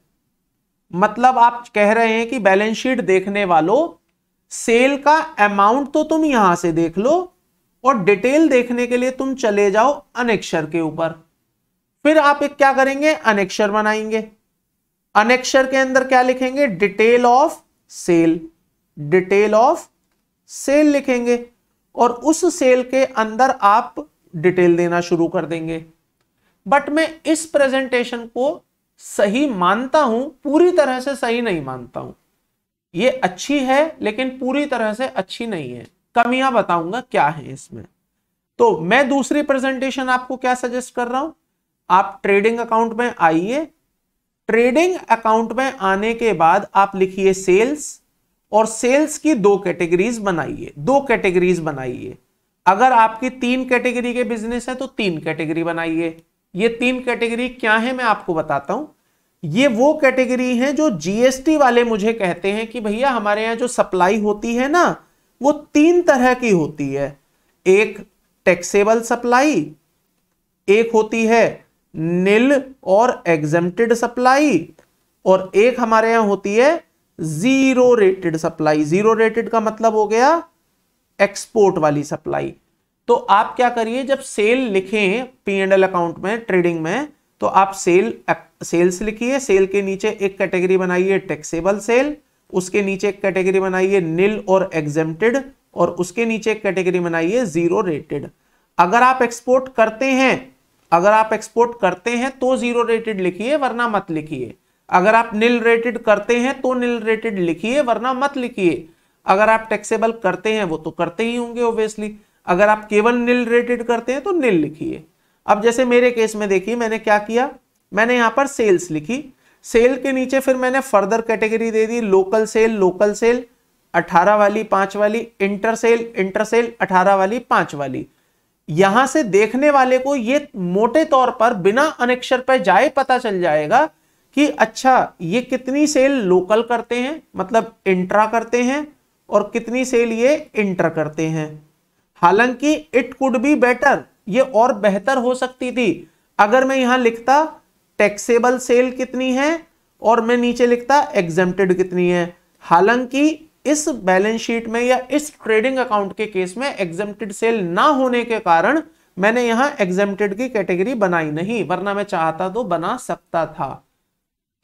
मतलब आप कह रहे हैं कि बैलेंस शीट देखने वालों, सेल का अमाउंट तो तुम यहां से देख लो और डिटेल देखने के लिए तुम चले जाओ अनेक्शर के ऊपर। फिर आप एक क्या करेंगे, अनेक्शर बनाएंगे। अनेक्शर के अंदर क्या लिखेंगे, detail of sale. Detail of sale लिखेंगे और उस सेल के अंदर आप डिटेल देना शुरू कर देंगे। बट मैं इस प्रेजेंटेशन को सही मानता हूं, पूरी तरह से सही नहीं मानता हूं। ये अच्छी है लेकिन पूरी तरह से अच्छी नहीं है। कमियां बताऊंगा क्या है इसमें। तो मैं दूसरी प्रेजेंटेशन आपको क्या सजेस्ट कर रहा हूं, आप ट्रेडिंग अकाउंट में आइए। ट्रेडिंग अकाउंट में आने के बाद आप लिखिए सेल्स और सेल्स की दो कैटेगरीज बनाइए। दो कैटेगरीज बनाइए। अगर आपकी 3 कैटेगरी के बिजनेस है तो 3 कैटेगरी बनाइए। ये 3 कैटेगरी क्या है मैं आपको बताता हूं। ये वो कैटेगरी है जो जीएसटी वाले मुझे कहते हैं कि भैया हमारे यहां जो सप्लाई होती है ना वो 3 तरह की होती है। एक टैक्सेबल सप्लाई, एक होती है निल और एग्जेम्प्टेड सप्लाई और एक हमारे यहां होती है zero rated supply. Zero rated का मतलब हो गया एक्सपोर्ट वाली सप्लाई। तो आप क्या करिए, जब सेल लिखें P&L अकाउंट में ट्रेडिंग में तो आप सेल्स लिखिए। सेल के नीचे एक कैटेगरी बनाइए टैक्सेबल सेल, उसके नीचे एक कैटेगरी बनाइए निल और एग्जेम्प्टेड और उसके नीचे एक कैटेगरी बनाइए जीरो रेटेड। अगर आप एक्सपोर्ट करते हैं तो जीरो रेटेड लिखिए वरना मत लिखिए। अगर आप निल रेटेड करते हैं तो निल रेटेड लिखिए वरना मत लिखिए। अगर आप टैक्सेबल करते हैं वो तो करते ही होंगे ऑब्वियसली। अगर आप केवल निल रेटेड करते हैं तो निल लिखिए। अब जैसे मेरे केस में देखिए मैंने क्या किया, मैंने यहां पर सेल्स लिखी। सेल के नीचे फिर मैंने फर्दर कैटेगरी दे दी लोकल सेल 18 वाली 5 वाली, इंटर सेल 18 वाली 5 वाली। यहां से देखने वाले को ये मोटे तौर पर बिना अनेक्शर पर जाए पता चल जाएगा कि अच्छा ये कितनी सेल लोकल करते हैं मतलब इंट्रा करते हैं और कितनी सेल ये इंटर करते हैं। हालांकि इट कुड बी बेटर, ये और बेहतर हो सकती थी अगर मैं यहां लिखता टैक्सेबल सेल कितनी है और मैं नीचे लिखता एग्जेम्प्टेड कितनी है। हालांकि इस बैलेंस शीट में या इस ट्रेडिंग अकाउंट के केस में एग्जेम्प्टेड सेल ना होने के कारण मैंने यहां एग्जेम्प्टेड की कैटेगरी बनाई नहीं, वरना मैं चाहता तो बना सकता था।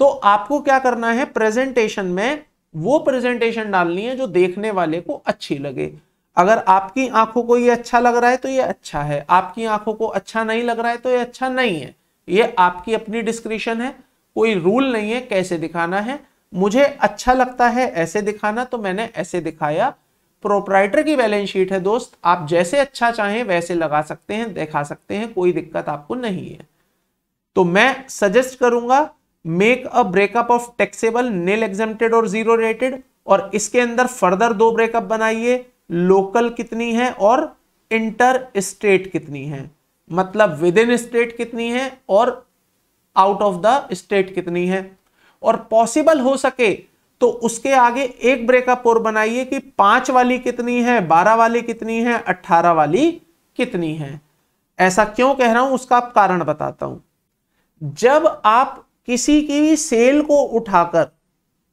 तो आपको क्या करना है, प्रेजेंटेशन में वो प्रेजेंटेशन डालनी है जो देखने वाले को अच्छी लगे। अगर आपकी आंखों को ये अच्छा लग रहा है तो ये अच्छा है, आपकी आंखों को अच्छा नहीं लग रहा है तो ये अच्छा नहीं है। ये आपकी अपनी डिस्क्रिप्शन है, कोई रूल नहीं है कैसे दिखाना है। मुझे अच्छा लगता है ऐसे दिखाना तो मैंने ऐसे दिखाया। प्रोप्राइटर की बैलेंस शीट है दोस्त, आप जैसे अच्छा चाहें वैसे लगा सकते हैं, दिखा सकते हैं, कोई दिक्कत आपको नहीं है। तो मैं सजेस्ट करूंगा make a breakup of taxable, nil exempted और जीरो रेटेड और इसके अंदर फर्दर 2 ब्रेकअप बनाइए, लोकल कितनी है और इंटर स्टेट कितनी है, मतलब विद इन स्टेट कितनी है और आउट ऑफ द स्टेट कितनी है। और पॉसिबल हो सके तो उसके आगे एक ब्रेकअप और बनाइए कि 5 वाली कितनी है, 12 वाली कितनी है, 18 वाली कितनी है। ऐसा क्यों कह रहा हूं उसका आप कारण बताता हूं। जब आप किसी की सेल को उठाकर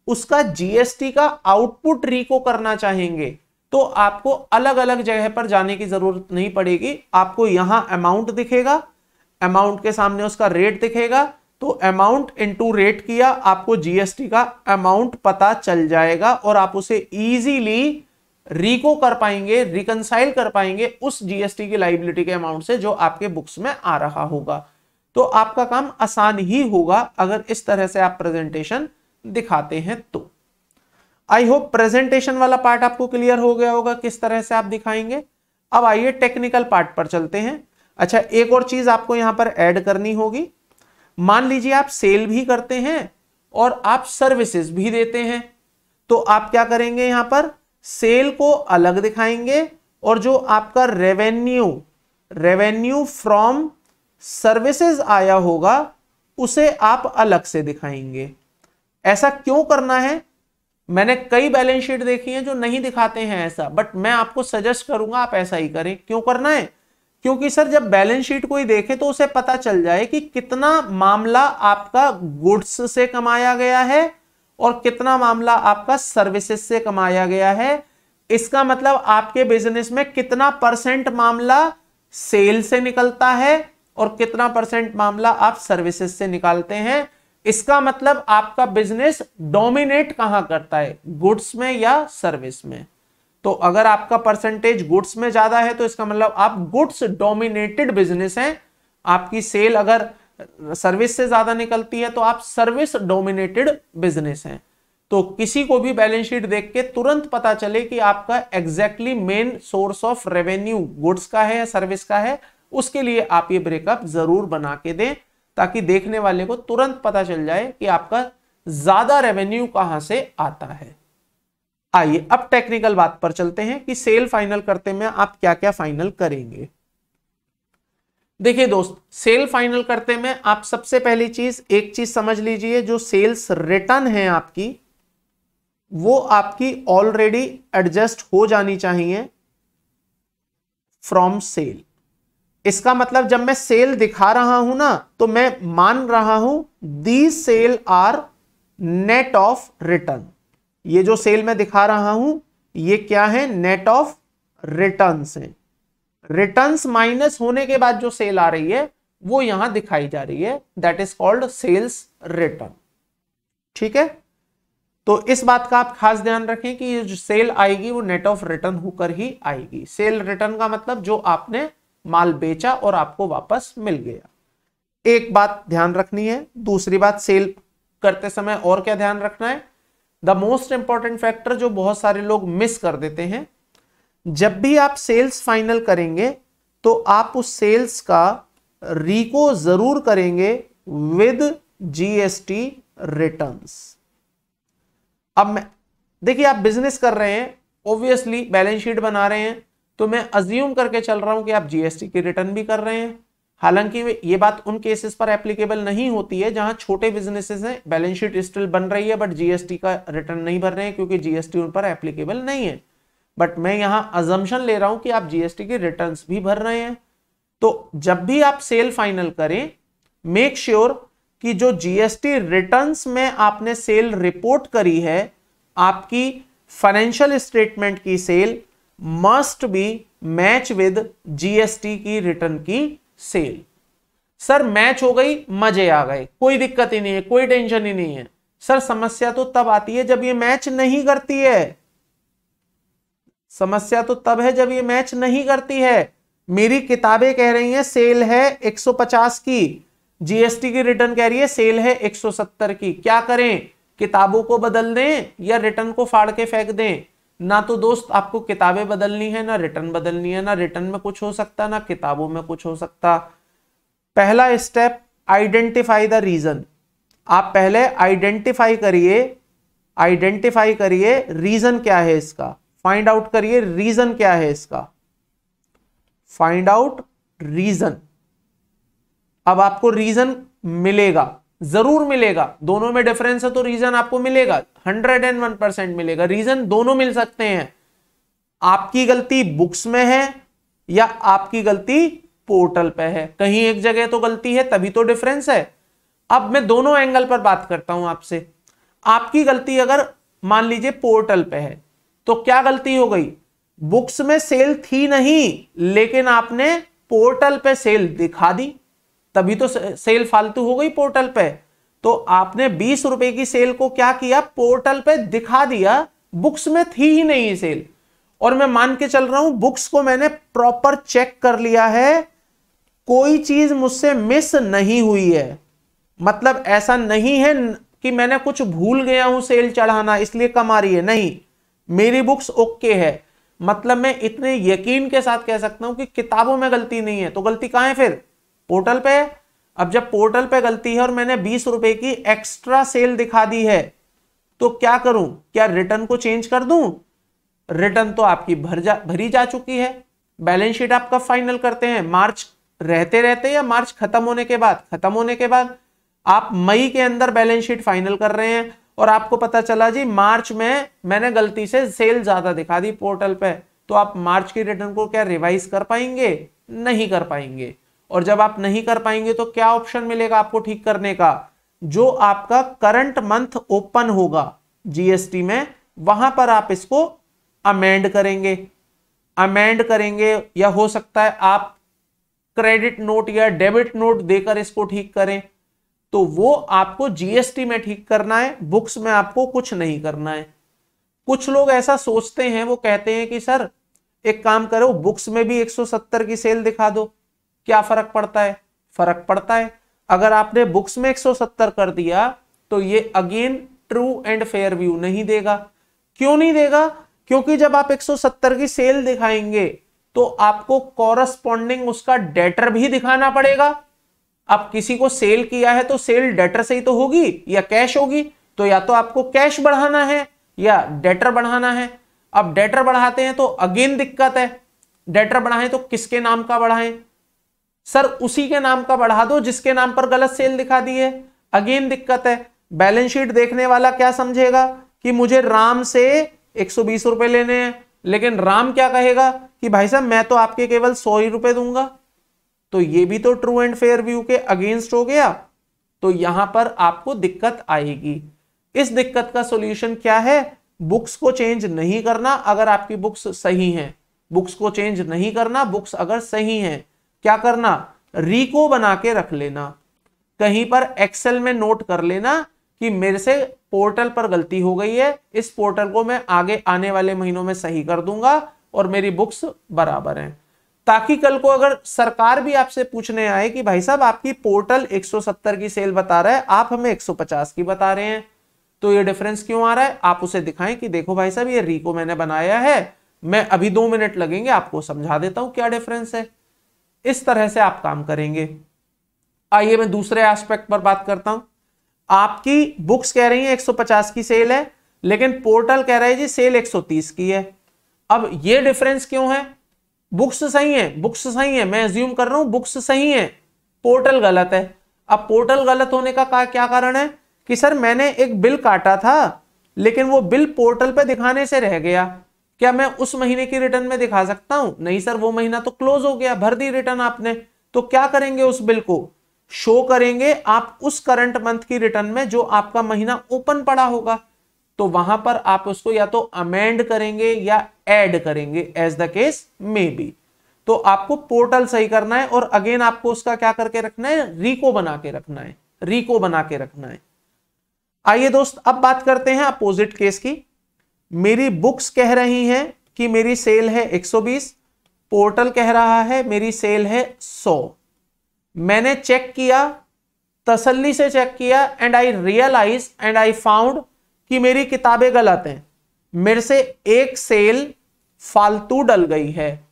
उसका जीएसटी का आउटपुट रीको करना चाहेंगे तो आपको अलग अलग जगह पर जाने की जरूरत नहीं पड़ेगी। आपको यहां अमाउंट दिखेगा, अमाउंट के सामने उसका रेट दिखेगा, तो अमाउंट इनटू रेट किया आपको जीएसटी का अमाउंट पता चल जाएगा और आप उसे इजीली रिको कर पाएंगे, रिकंसाइल कर पाएंगे उस जीएसटी की लायबिलिटी के अमाउंट से जो आपके बुक्स में आ रहा होगा। तो आपका काम आसान ही होगा अगर इस तरह से आप प्रेजेंटेशन दिखाते हैं तो। आई होप प्रेजेंटेशन वाला पार्ट आपको क्लियर हो गया होगा किस तरह से आप दिखाएंगे। अब आइए टेक्निकल पार्ट पर चलते हैं। अच्छा, एक और चीज आपको यहां पर ऐड करनी होगी। मान लीजिए आप सेल भी करते हैं और आप सर्विसेज भी देते हैं, तो आप क्या करेंगे, यहां पर सेल को अलग दिखाएंगे और जो आपका रेवेन्यू फ्रॉम सर्विसेज आया होगा उसे आप अलग से दिखाएंगे। ऐसा क्यों करना है? मैंने कई बैलेंस शीट देखी है जो नहीं दिखाते हैं ऐसा, बट मैं आपको सजेस्ट करूंगा आप ऐसा ही करें। क्यों करना है? क्योंकि सर जब बैलेंस शीट कोई देखे तो उसे पता चल जाए कि कितना मामला आपका गुड्स से कमाया गया है और कितना मामला आपका सर्विसेज से कमाया गया है। इसका मतलब आपके बिजनेस में कितना परसेंट मामला सेल से निकलता है और कितना परसेंट मामला आप सर्विसेज से निकालते हैं। इसका मतलब आपका बिजनेस डोमिनेट कहां करता है, गुड्स में या सर्विस में। तो अगर आपका परसेंटेज गुड्स में ज्यादा है तो इसका मतलब आप गुड्स डोमिनेटेड बिजनेस हैं। आपकी सेल अगर सर्विस से ज्यादा निकलती है तो आप सर्विस डोमिनेटेड बिजनेस हैं। तो किसी को भी बैलेंस शीट देख के तुरंत पता चले कि आपका exactly main source of revenue goods का है या सर्विस का है, उसके लिए आप ये ब्रेकअप जरूर बना के दें ताकि देखने वाले को तुरंत पता चल जाए कि आपका ज्यादा रेवेन्यू कहां से आता है। आइए अब टेक्निकल बात पर चलते हैं कि सेल फाइनल करते में आप क्या क्या फाइनल करेंगे। देखिए दोस्त, सेल फाइनल करते में आप सबसे पहली चीज एक चीज समझ लीजिए, जो सेल्स रिटर्न है आपकी वो आपकी ऑलरेडी एडजस्ट हो जानी चाहिए फ्रॉम सेल। इसका मतलब जब मैं सेल दिखा रहा हूं ना तो मैं मान रहा हूं these sale are net of return. ये जो सेल मैं दिखा रहा हूं ये क्या है, नेट ऑफ रिटर्न्स है। रिटर्न्स माइनस होने के बाद जो सेल आ रही है वो यहां दिखाई जा रही है, that is called sales return. ठीक है, तो इस बात का आप खास ध्यान रखें कि ये जो सेल आएगी वो नेट ऑफ रिटर्न होकर ही आएगी। सेल रिटर्न का मतलब जो आपने माल बेचा और आपको वापस मिल गया। एक बात ध्यान रखनी है। दूसरी बात, सेल करते समय और क्या ध्यान रखना है, द मोस्ट इंपॉर्टेंट फैक्टर जो बहुत सारे लोग मिस कर देते हैं, जब भी आप सेल्स फाइनल करेंगे तो आप उस सेल्स का रिको जरूर करेंगे विद जीएसटी रिटर्न्स। अब देखिए आप बिजनेस कर रहे हैं, ऑब्वियसली बैलेंस शीट बना रहे हैं, तो मैं अज्यूम करके चल रहा हूं कि आप जीएसटी की रिटर्न भी कर रहे हैं। हालांकि ये बात उन केसेस पर एप्लीकेबल नहीं होती है जहां छोटे बिजनेसेस हैं, बैलेंस शीट स्टिल बन रही है बट जीएसटी का रिटर्न नहीं भर रहे हैं क्योंकि जीएसटी उन पर एप्लीकेबल नहीं है। बट मैं यहां अजम्पशन ले रहा हूं कि आप जीएसटी की रिटर्न्स भी भर रहे हैं। तो जब भी आप सेल फाइनल करें, मेक श्योर कि जो जीएसटी रिटर्न्स में आपने सेल रिपोर्ट करी है, आपकी फाइनेंशियल स्टेटमेंट की sale must be match with GST की रिटर्न की सेल। सर मैच हो गई, मजे आ गए, कोई दिक्कत ही नहीं है, कोई टेंशन ही नहीं है। सर समस्या तो तब आती है जब ये मैच नहीं करती है। समस्या तो तब है जब ये मैच नहीं करती है। मेरी किताबें कह रही हैं सेल है 150 की, जीएसटी की रिटर्न कह रही है सेल है 170 की। क्या करें, किताबों को बदल दें या रिटर्न को फाड़ के फेंक दें? ना तो दोस्त आपको किताबें बदलनी है, ना रिटर्न बदलनी है। ना रिटर्न में कुछ हो सकता, ना किताबों में कुछ हो सकता। पहला स्टेप, आइडेंटिफाई द रीजन। आप पहले आइडेंटिफाई करिए रीजन क्या है इसका, फाइंड आउट करिए रीजन क्या है इसका, फाइंड आउट रीजन। अब आपको रीजन मिलेगा, जरूर मिलेगा। दोनों में डिफरेंस है तो रीजन आपको मिलेगा, 101% मिलेगा। रीजन दोनों मिल सकते हैं। आपकी गलती बुक्स में है या आपकी गलती पोर्टल पे है, कहीं एक जगह तो गलती है तभी तो डिफरेंस है। अब मैं दोनों एंगल पर बात करता हूं आपसे। आपकी गलती अगर मान लीजिए पोर्टल पे है तो क्या गलती हो गई, बुक्स में सेल थी नहीं लेकिन आपने पोर्टल पे सेल दिखा दी, तभी तो सेल फालतू हो गई पोर्टल पे। तो आपने 20 रुपए की सेल को क्या किया, पोर्टल पे दिखा दिया, बुक्स में थी ही नहीं सेल। और मैं मान के चल रहा हूं बुक्स को मैंने प्रॉपर चेक कर लिया है, कोई चीज मुझसे मिस नहीं हुई है, मतलब ऐसा नहीं है कि मैंने कुछ भूल गया हूं सेल चढ़ाना इसलिए कम आ रही है, नहीं, मेरी बुक्स ओके है। मतलब मैं इतने यकीन के साथ कह सकता हूं कि किताबों में गलती नहीं है, तो गलती कहां है फिर? पोर्टल पे है। अब जब पोर्टल पे गलती है और मैंने 20 रुपए की एक्स्ट्रा सेल दिखा दी है, तो क्या करूं? क्या रिटर्न को चेंज कर दूं? रिटर्न तो आपकी भरी जा चुकी है। बैलेंस शीट आप कब फाइनल करते हैं? मार्च रहते रहते या मार्च खत्म होने के बाद? खत्म होने के बाद। आप मई के अंदर बैलेंस शीट फाइनल कर रहे हैं और आपको पता चला जी मार्च में मैंने गलती से सेल ज्यादा दिखा दी पोर्टल पे, तो आप मार्च की रिटर्न को क्या रिवाइज कर पाएंगे? नहीं कर पाएंगे। और जब आप नहीं कर पाएंगे तो क्या ऑप्शन मिलेगा आपको ठीक करने का? जो आपका करंट मंथ ओपन होगा जीएसटी में, वहां पर आप इसको अमेंड करेंगे। अमेंड करेंगे या हो सकता है आप क्रेडिट नोट या डेबिट नोट देकर इसको ठीक करें, तो वो आपको जीएसटी में ठीक करना है, बुक्स में आपको कुछ नहीं करना है। कुछ लोग ऐसा सोचते हैं, वो कहते हैं कि सर एक काम करो, बुक्स में भी 170 की सेल दिखा दो, क्या फर्क पड़ता है? फर्क पड़ता है। अगर आपने बुक्स में 170 कर दिया तो ये again true and fair view नहीं देगा। क्यों नहीं देगा? क्योंकि जब आप 170 की सेल दिखाएंगे तो आपको कॉरस्पॉन्डिंग उसका डेटर भी दिखाना पड़ेगा। अब किसी को सेल किया है तो सेल डेटर से ही तो होगी या कैश होगी, तो या तो आपको कैश बढ़ाना है या डेटर बढ़ाना है। अब डेटर बढ़ाते हैं तो अगेन दिक्कत है, डेटर बढ़ाएं तो किसके नाम का बढ़ाएं? सर उसी के नाम का बढ़ा दो जिसके नाम पर गलत सेल दिखा दी है, अगेन दिक्कत है। बैलेंस शीट देखने वाला क्या समझेगा कि मुझे राम से 120 रुपए लेने हैं, लेकिन राम क्या कहेगा कि भाई साहब मैं तो आपके केवल 100 ही रुपए दूंगा, तो ये भी तो ट्रू एंड फेयर व्यू के अगेंस्ट हो गया। तो यहां पर आपको दिक्कत आएगी। इस दिक्कत का सॉल्यूशन क्या है? बुक्स को चेंज नहीं करना अगर आपकी बुक्स सही हैं, बुक्स को चेंज नहीं करना। बुक्स अगर सही हैं, क्या करना? रिको बना के रख लेना, कहीं पर एक्सेल में नोट कर लेना कि मेरे से पोर्टल पर गलती हो गई है, इस पोर्टल को मैं आगे आने वाले महीनों में सही कर दूंगा और मेरी बुक्स बराबर हैं, ताकि कल को अगर सरकार भी आपसे पूछने आए कि भाई साहब आपकी पोर्टल 170 की सेल बता रहा है, आप हमें 150 की बता रहे हैं, तो ये डिफरेंस क्यों आ रहा है? आप उसे दिखाएं कि देखो भाई साहब ये रिको मैंने बनाया है, मैं अभी 2 मिनट लगेंगे आपको समझा देता हूं क्या डिफरेंस है। इस तरह से आप काम करेंगे। आइए मैं दूसरे एस्पेक्ट पर बात करता हूं। आपकी बुक्स कह रही है 150 की सेल है, लेकिन पोर्टल कह रहा है जी सेल 130 की है। अब ये डिफरेंस क्यों है? बुक्स सही है, बुक्स सही है, मैं अज्यूम कर रहा हूं बुक्स सही है, पोर्टल गलत है। अब पोर्टल गलत होने का क्या कारण है कि सर मैंने एक बिल काटा था लेकिन वो बिल पोर्टल पे दिखाने से रह गया, क्या मैं उस महीने की रिटर्न में दिखा सकता हूं? नहीं सर, वो महीना तो क्लोज हो गया, भर दी रिटर्न आपने, तो क्या करेंगे? उस बिल को शो करेंगे आप उस करंट मंथ की रिटर्न में जो आपका महीना ओपन पड़ा होगा, तो वहां पर आप उसको या तो अमेंड करेंगे या ऐड करेंगे, as the case may be. तो आपको पोर्टल सही करना है और अगेन आपको उसका क्या करके रखना है? रिको बना के रखना है, रिको बना के रखना है। आइए दोस्त अब बात करते हैं अपोजिट केस की। मेरी बुक्स कह रही हैं कि मेरी सेल है 120, पोर्टल कह रहा है मेरी सेल है 100। मैंने चेक किया, तसल्ली से चेक किया, and I realise and I found कि मेरी किताबें गलत हैं। मेरे से एक सेल फालतू डल गई है,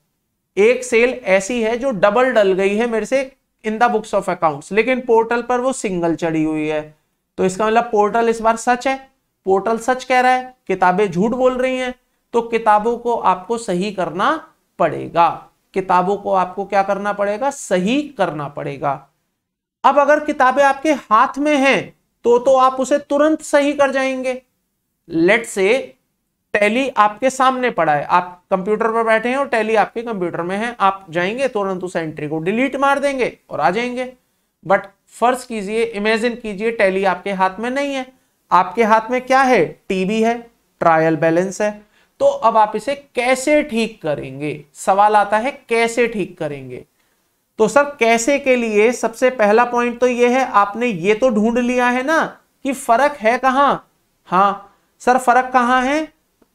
एक सेल ऐसी है जो डबल डल गई है मेरे से in the books of accounts, लेकिन पोर्टल पर वो सिंगल चढ़ी हुई है। तो इसका मतलब पोर्टल इस बार सच है, पोर्टल सच कह रहा है, किताबें झूठ बोल रही हैं, तो किताबों को आपको सही करना पड़ेगा। किताबों को आपको क्या करना पड़ेगा? सही करना पड़ेगा। अब अगर किताबें आपके हाथ में हैं तो आप उसे तुरंत सही कर जाएंगे। लेट्स से टैली आपके सामने पड़ा है, आप कंप्यूटर पर बैठे हैं और टैली आपके कंप्यूटर में है, आप जाएंगे तुरंत उस एंट्री को डिलीट मार देंगे और आ जाएंगे। बट फर्ज कीजिए, इमेजिन कीजिए टैली आपके हाथ में नहीं है, आपके हाथ में क्या है? टीबी है, ट्रायल बैलेंस है। तो अब आप इसे कैसे ठीक करेंगे? सवाल आता है कैसे ठीक करेंगे। तो सर कैसे के लिए सबसे पहला पॉइंट तो यह है, आपने ये तो ढूंढ लिया है ना कि फर्क है कहां। हाँ सर, फर्क कहां है?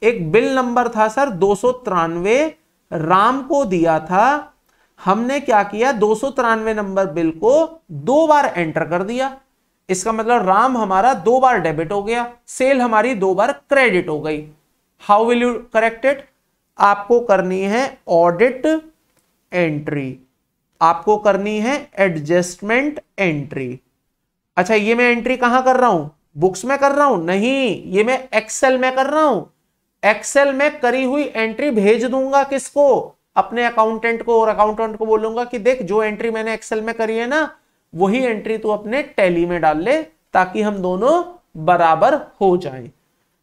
एक बिल नंबर था सर 293, राम को दिया था, हमने क्या किया 293 नंबर बिल को 2 बार एंटर कर दिया, इसका मतलब राम हमारा 2 बार डेबिट हो गया, सेल हमारी 2 बार क्रेडिट हो गई। How will you correct it? आपको करनी है ऑडिट एंट्री, आपको करनी है एडजस्टमेंट एंट्री। अच्छा, ये मैं एंट्री कहां कर रहा हूं? बुक्स में कर रहा हूं? नहीं, ये मैं एक्सेल में कर रहा हूं। एक्सेल में करी हुई एंट्री भेज दूंगा किसको? अपने अकाउंटेंट को, और अकाउंटेंट को बोलूंगा कि देख जो एंट्री मैंने एक्सेल में करी है ना, वही एंट्री तू अपने टैली में डाल ले, ताकि हम दोनों बराबर हो जाएं।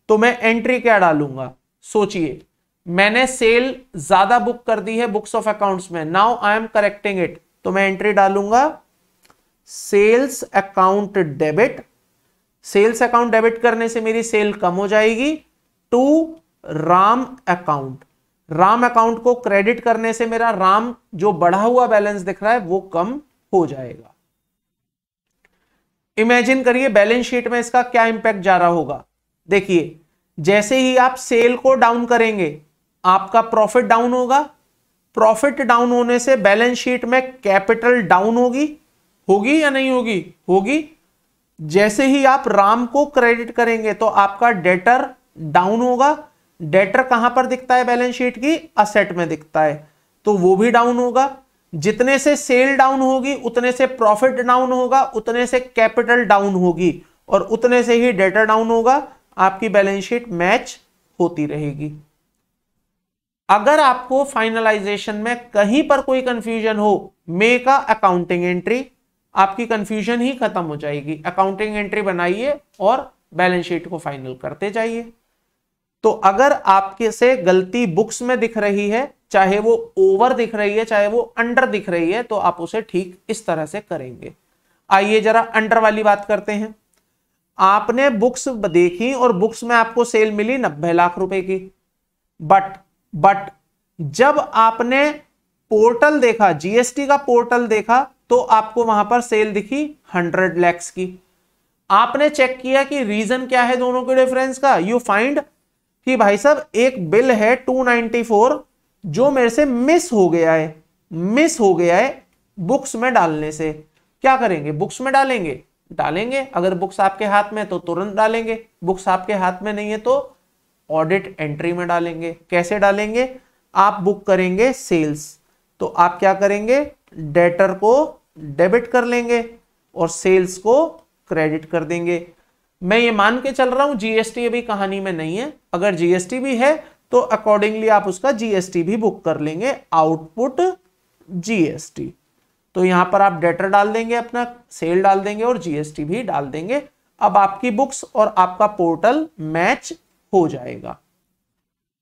तो मैं एंट्री क्या डालूंगा? सोचिए, मैंने सेल ज्यादा बुक कर दी है बुक्स ऑफ अकाउंट्स में, now I am correcting it, तो मैं एंट्री डालूंगा sales account debit. Sales account debit करने से मेरी सेल कम हो जाएगी, to Ram account. Ram account को क्रेडिट करने से मेरा राम जो बढ़ा हुआ बैलेंस दिख रहा है वो कम हो जाएगा। इमेजिन करिए बैलेंस शीट में इसका क्या इंपैक्ट जा रहा होगा। देखिए, जैसे ही आप सेल को डाउन करेंगे आपका प्रॉफिट डाउन होगा, प्रॉफिट डाउन होने से बैलेंस शीट में कैपिटल डाउन होगी, होगी या नहीं होगी? होगी। जैसे ही आप राम को क्रेडिट करेंगे तो आपका डेटर डाउन होगा। डेटर कहां पर दिखता है बैलेंस शीट की? असेट में दिखता है, तो वो भी डाउन होगा। जितने से सेल डाउन होगी उतने से प्रॉफिट डाउन होगा, उतने से कैपिटल डाउन होगी, और उतने से ही डेटर डाउन होगा। आपकी बैलेंस शीट मैच होती रहेगी। अगर आपको फाइनलाइजेशन में कहीं पर कोई कंफ्यूजन हो, मेक अ अकाउंटिंग एंट्री, आपकी कंफ्यूजन ही खत्म हो जाएगी। अकाउंटिंग एंट्री बनाइए और बैलेंस शीट को फाइनल करते जाइए। तो अगर आपके से गलती बुक्स में दिख रही है, चाहे वो ओवर दिख रही है चाहे वो अंडर दिख रही है, तो आप उसे ठीक इस तरह से करेंगे। आइए जरा अंडर वाली बात करते हैं। आपने बुक्स देखी और बुक्स में आपको सेल मिली 90 लाख रुपए की, बट जब आपने पोर्टल देखा, जीएसटी का पोर्टल देखा, तो आपको वहां पर सेल दिखी 100 लैक्स की। आपने चेक किया कि रीजन क्या है दोनों के डिफरेंस का। यू फाइंड कि भाई साहब एक बिल है 294 जो मेरे से मिस हो गया है बुक्स में डालने से। क्या करेंगे? बुक्स में डालेंगे। अगर बुक्स आपके हाथ में तो तुरंत डालेंगे, बुक्स आपके हाथ में नहीं है तो ऑडिट एंट्री में डालेंगे। कैसे डालेंगे? आप बुक करेंगे सेल्स, तो आप क्या करेंगे? डेटर को डेबिट कर लेंगे और सेल्स को क्रेडिट कर देंगे। मैं ये मान के चल रहा हूं जीएसटी अभी कहानी में नहीं है, अगर जीएसटी भी है तो अकॉर्डिंगली आप उसका जीएसटी भी बुक कर लेंगे, आउटपुट जीएसटी। तो यहां पर आप डेटर डाल देंगे, अपना सेल डाल देंगे और जीएसटी भी डाल देंगे। अब आपकी बुक्स और आपका पोर्टल मैच हो जाएगा।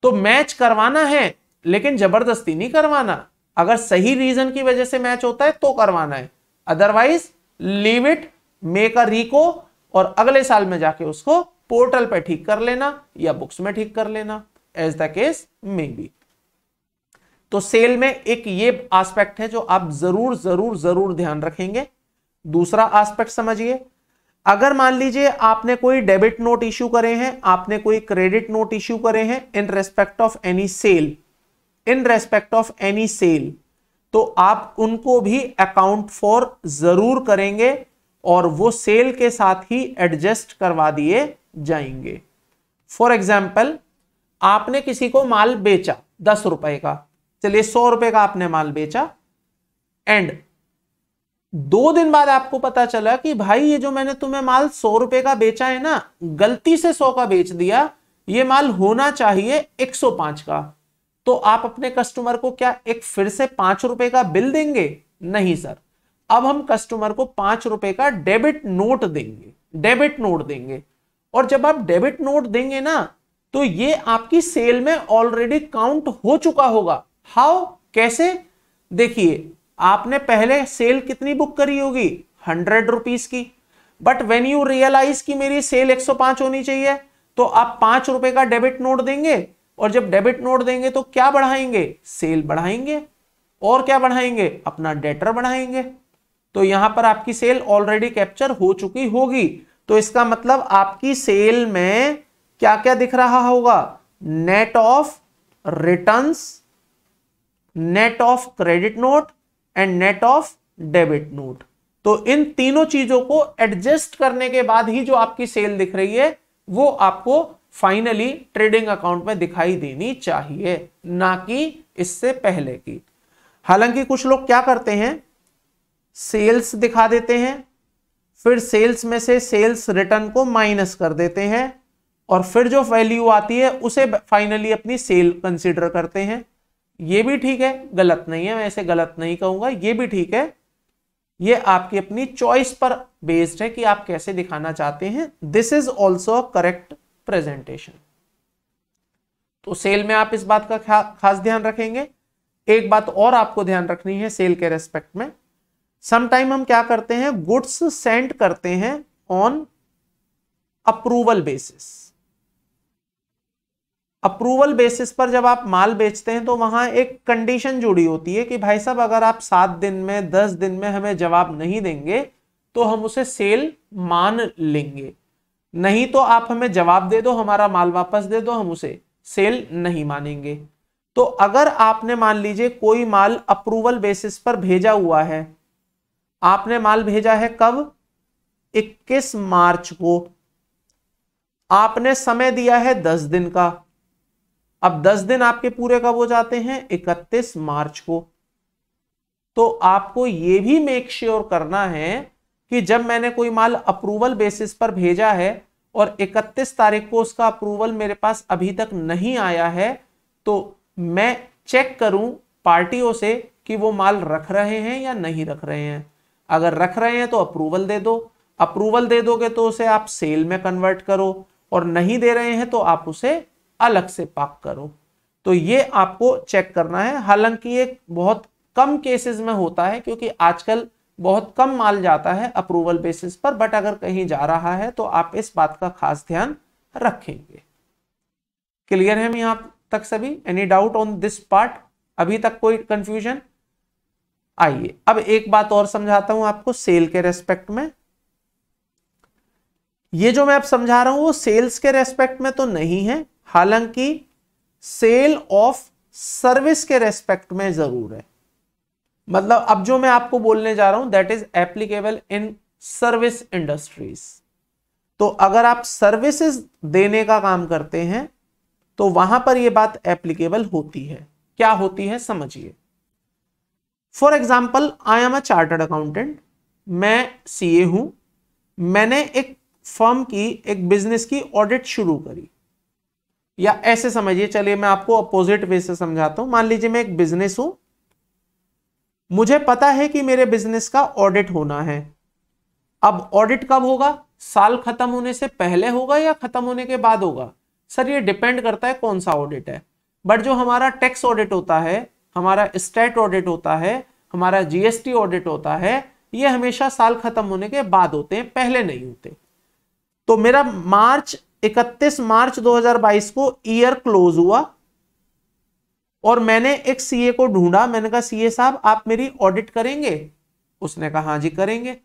तो मैच करवाना है लेकिन जबरदस्ती नहीं करवाना। अगर सही रीजन की वजह से मैच होता है तो करवाना है, otherwise leave it, make a reco, और अगले साल में जाके उसको पोर्टल पे ठीक कर लेना या बुक्स में ठीक कर लेना, as the case may be. तो सेल में एक ये एस्पेक्ट है जो आप जरूर जरूर जरूर ध्यान रखेंगे। दूसरा एस्पेक्ट समझिए, अगर मान लीजिए आपने कोई डेबिट नोट इश्यू करे हैं, आपने कोई क्रेडिट नोट इश्यू करे हैं in respect of any sale, तो आप उनको भी अकाउंट फॉर जरूर करेंगे और वो सेल के साथ ही एडजस्ट करवा दिए जाएंगे। फॉर एग्जाम्पल, आपने किसी को माल बेचा 10 रुपए का, चलिए 100 रुपए का आपने माल बेचा, एंड 2 दिन बाद आपको पता चला कि भाई ये जो मैंने तुम्हें माल 100 रुपए का बेचा है ना, गलती से 100 का बेच दिया, ये माल होना चाहिए 105 का। तो आप अपने कस्टमर को क्या एक फिर से 5 रुपए का बिल देंगे? नहीं सर, अब हम कस्टमर को 5 रुपए का डेबिट नोट देंगे। और जब आप डेबिट नोट देंगे ना, तो ये आपकी सेल में ऑलरेडी काउंट हो चुका होगा। हाउ? कैसे? देखिए, आपने पहले सेल कितनी बुक करी होगी? 100 रुपीज की, बट व्हेन यू रियलाइज कि मेरी सेल 105 होनी चाहिए, तो आप 5 रुपए का डेबिट नोट देंगे, और जब डेबिट नोट देंगे तो क्या बढ़ाएंगे? सेल बढ़ाएंगे, और क्या बढ़ाएंगे? अपना डेटर बढ़ाएंगे। तो यहां पर आपकी सेल ऑलरेडी कैप्चर हो चुकी होगी। तो इसका मतलब आपकी सेल में क्या क्या दिख रहा होगा? Net of returns, net of credit note and net of debit note. तो इन तीनों चीजों को एडजस्ट करने के बाद ही जो आपकी सेल दिख रही है वो आपको फाइनली ट्रेडिंग अकाउंट में दिखाई देनी चाहिए, ना कि इससे पहले की। हालांकि कुछ लोग क्या करते हैं, सेल्स दिखा देते हैं, फिर सेल्स में से सेल्स रिटर्न को माइनस कर देते हैं और फिर जो वैल्यू आती है उसे फाइनली अपनी सेल कंसीडर करते हैं। ये भी ठीक है, गलत नहीं है, मैं ऐसे गलत नहीं कहूंगा, ये भी ठीक है। ये आपकी अपनी चॉइस पर बेस्ड है कि आप कैसे दिखाना चाहते हैं। This is also a correct presentation. तो सेल में आप इस बात का खास ध्यान रखेंगे। एक बात और आपको ध्यान रखनी है सेल के रेस्पेक्ट में, समटाइम हम क्या करते हैं, गुड्स सेंड करते हैं on approval basis. Approval basis पर जब आप माल बेचते हैं तो वहां एक कंडीशन जुड़ी होती है कि भाई साहब अगर आप 7 दिन में 10 दिन में हमें जवाब नहीं देंगे तो हम उसे सेल मान लेंगे, नहीं तो आप हमें जवाब दे दो, हमारा माल वापस दे दो, हम उसे सेल नहीं मानेंगे। तो अगर आपने मान लीजिए कोई माल अप्रूवल बेसिस पर भेजा हुआ है, आपने माल भेजा है कब, 21 मार्च को, आपने समय दिया है 10 दिन का। अब 10 दिन आपके पूरे कब हो जाते हैं, 31 मार्च को। तो आपको यह भी मेक श्योर करना है कि जब मैंने कोई माल अप्रूवल बेसिस पर भेजा है और 31 तारीख को उसका अप्रूवल मेरे पास अभी तक नहीं आया है, तो मैं चेक करूं पार्टियों से कि वो माल रख रहे हैं या नहीं रख रहे हैं। अगर रख रहे हैं तो अप्रूवल दे दो, अप्रूवल दे दोगे तो उसे आप सेल में कन्वर्ट करो, और नहीं दे रहे हैं तो आप उसे अलग से पाक करो। तो ये आपको चेक करना है। हालांकि ये बहुत कम केसेस में होता है क्योंकि आजकल बहुत कम माल जाता है अप्रूवल बेसिस पर, बट अगर कहीं जा रहा है तो आप इस बात का खास ध्यान रखेंगे। क्लियर है यहां तक सभी? Any doubt on this part? अभी तक कोई कंफ्यूजन? आइए अब एक बात और समझाता हूं आपको सेल के रेस्पेक्ट में। ये जो मैं अब समझा रहा हूं वो सेल्स के रेस्पेक्ट में तो नहीं है, हालांकि सेल ऑफ सर्विस के रेस्पेक्ट में जरूर है। मतलब अब जो मैं आपको बोलने जा रहा हूं that is applicable in service industries. तो अगर आप सर्विसेज देने का काम करते हैं तो वहां पर यह बात एप्लीकेबल होती है। क्या होती है समझिए। For example I am a chartered accountant, मैं सीए हूं, मैंने एक फर्म की, एक बिजनेस की ऑडिट शुरू करी। या ऐसे समझिए, चलिए मैं आपको अपोजिट वे से समझाता हूं। मान लीजिए मैं एक बिजनेस हूं, मुझे पता है कि मेरे बिजनेस का ऑडिट होना है। अब ऑडिट कब होगा, साल खत्म होने से पहले होगा या खत्म होने के बाद होगा? सर ये डिपेंड करता है कौन सा ऑडिट है, बट जो हमारा टैक्स ऑडिट होता है, हमारा स्टेट ऑडिट होता है, हमारा जीएसटी ऑडिट होता है, ये हमेशा साल खत्म होने के बाद होते हैं, पहले नहीं होते। तो मेरा 31 मार्च 2022 को ईयर क्लोज हुआ और मैंने एक सीए को ढूंढा। मैंने कहा सीए साहब आप मेरी ऑडिट करेंगे? उसने कहा हाँ जी करेंगे।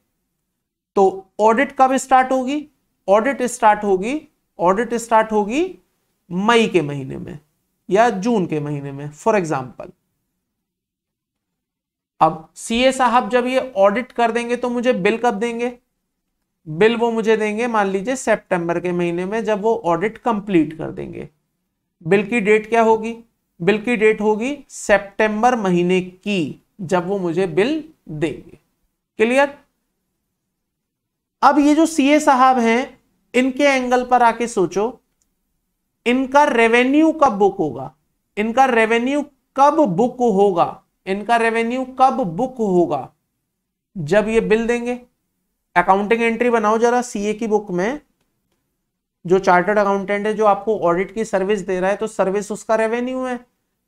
तो ऑडिट कब स्टार्ट होगी? ऑडिट स्टार्ट होगी मई के महीने में या जून के महीने में फॉर एग्जाम्पल। अब सीए साहब जब ये ऑडिट कर देंगे तो मुझे बिल कब देंगे? बिल वो मुझे देंगे मान लीजिए सितंबर के महीने में, जब वो ऑडिट कंप्लीट कर देंगे। बिल की डेट क्या होगी? बिल की डेट होगी सितंबर महीने की, जब वो मुझे बिल देंगे। क्लियर? अब ये जो सीए साहब हैं इनके एंगल पर आके सोचो, इनका रेवेन्यू कब बुक होगा? इनका रेवेन्यू कब बुक होगा? इनका रेवेन्यू कब बुक होगा? जब ये बिल देंगे। अकाउंटिंग एंट्री बनाओ जरा सीए की बुक में। जो चार्टर्ड अकाउंटेंट है जो आपको ऑडिट की सर्विस दे रहा है, तो सर्विस उसका रेवेन्यू है।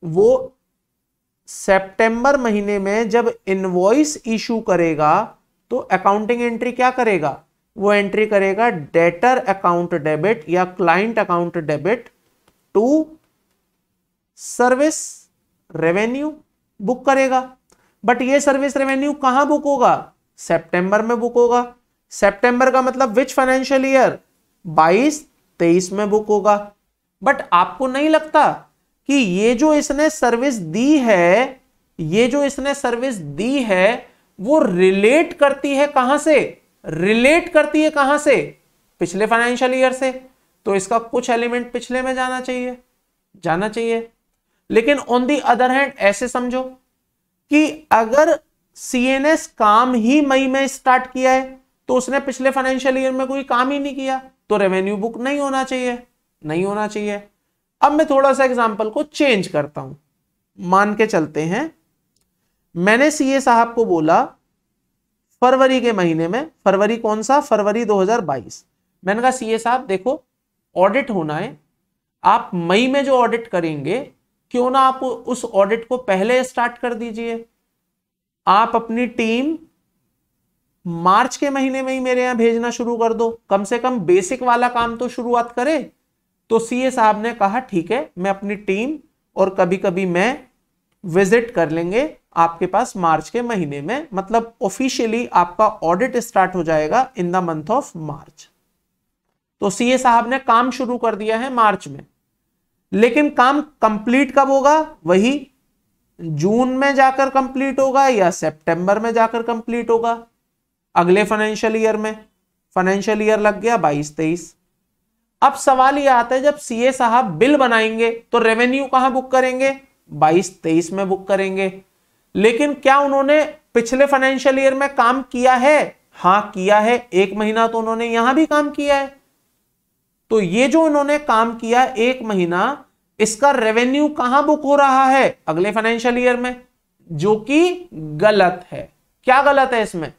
वो सितंबर महीने में जब इनवॉइस इशू करेगा तो अकाउंटिंग एंट्री क्या करेगा? वो एंट्री करेगा डेटर अकाउंट डेबिट या client account debit to service revenue book करेगा। बट ये सर्विस रेवेन्यू कहां बुक होगा? सितंबर में बुक होगा। सितंबर का मतलब विच फाइनेंशियल ईयर? 22-23 में बुक होगा। बट आपको नहीं लगता कि ये जो इसने सर्विस दी है, ये जो इसने सर्विस दी है वो रिलेट करती है कहां से? रिलेट करती है कहां से? पिछले फाइनेंशियल ईयर से। तो इसका कुछ एलिमेंट पिछले में जाना चाहिए। लेकिन ऑन दी अदर हैंड ऐसे समझो कि अगर सीएनएस काम ही मई में स्टार्ट किया है तो उसने पिछले फाइनेंशियल ईयर में कोई काम ही नहीं किया, तो रेवेन्यू बुक नहीं होना चाहिए। अब मैं थोड़ा सा एग्जांपल को चेंज करता हूं। मान के चलते हैं मैंने सीए साहब को बोला फरवरी के महीने में, फरवरी कौन सा? फरवरी 2022। मैंने कहा सीए साहब देखो ऑडिट होना है, आप मई में जो ऑडिट करेंगे क्यों ना आप उस ऑडिट को पहले स्टार्ट कर दीजिए। आप अपनी टीम मार्च के महीने में ही मेरे यहां भेजना शुरू कर दो, कम से कम बेसिक वाला काम तो शुरुआत करे। तो सीए साहब ने कहा ठीक है, मैं अपनी टीम और कभी कभी मैं विजिट कर लेंगे आपके पास मार्च के महीने में, मतलब ऑफिशियली आपका ऑडिट स्टार्ट हो जाएगा in the month of March. तो सीए साहब ने काम शुरू कर दिया है मार्च में, लेकिन काम कंप्लीट कब होगा? वही जून में जाकर कंप्लीट होगा या सितंबर में जाकर कंप्लीट होगा अगले फाइनेंशियल ईयर में। फाइनेंशियल ईयर लग गया 22-23। अब सवाल यह आता है जब सीए साहब बिल बनाएंगे तो रेवेन्यू कहां बुक करेंगे? 22-23 में बुक करेंगे। लेकिन क्या उन्होंने पिछले फाइनेंशियल ईयर में काम किया है? हां किया है, 1 महीना तो उन्होंने यहां भी काम किया है। तो ये जो उन्होंने काम किया 1 महीना, इसका रेवेन्यू कहां बुक हो रहा है? अगले फाइनेंशियल ईयर में, जो कि गलत है। क्या गलत है इसमें?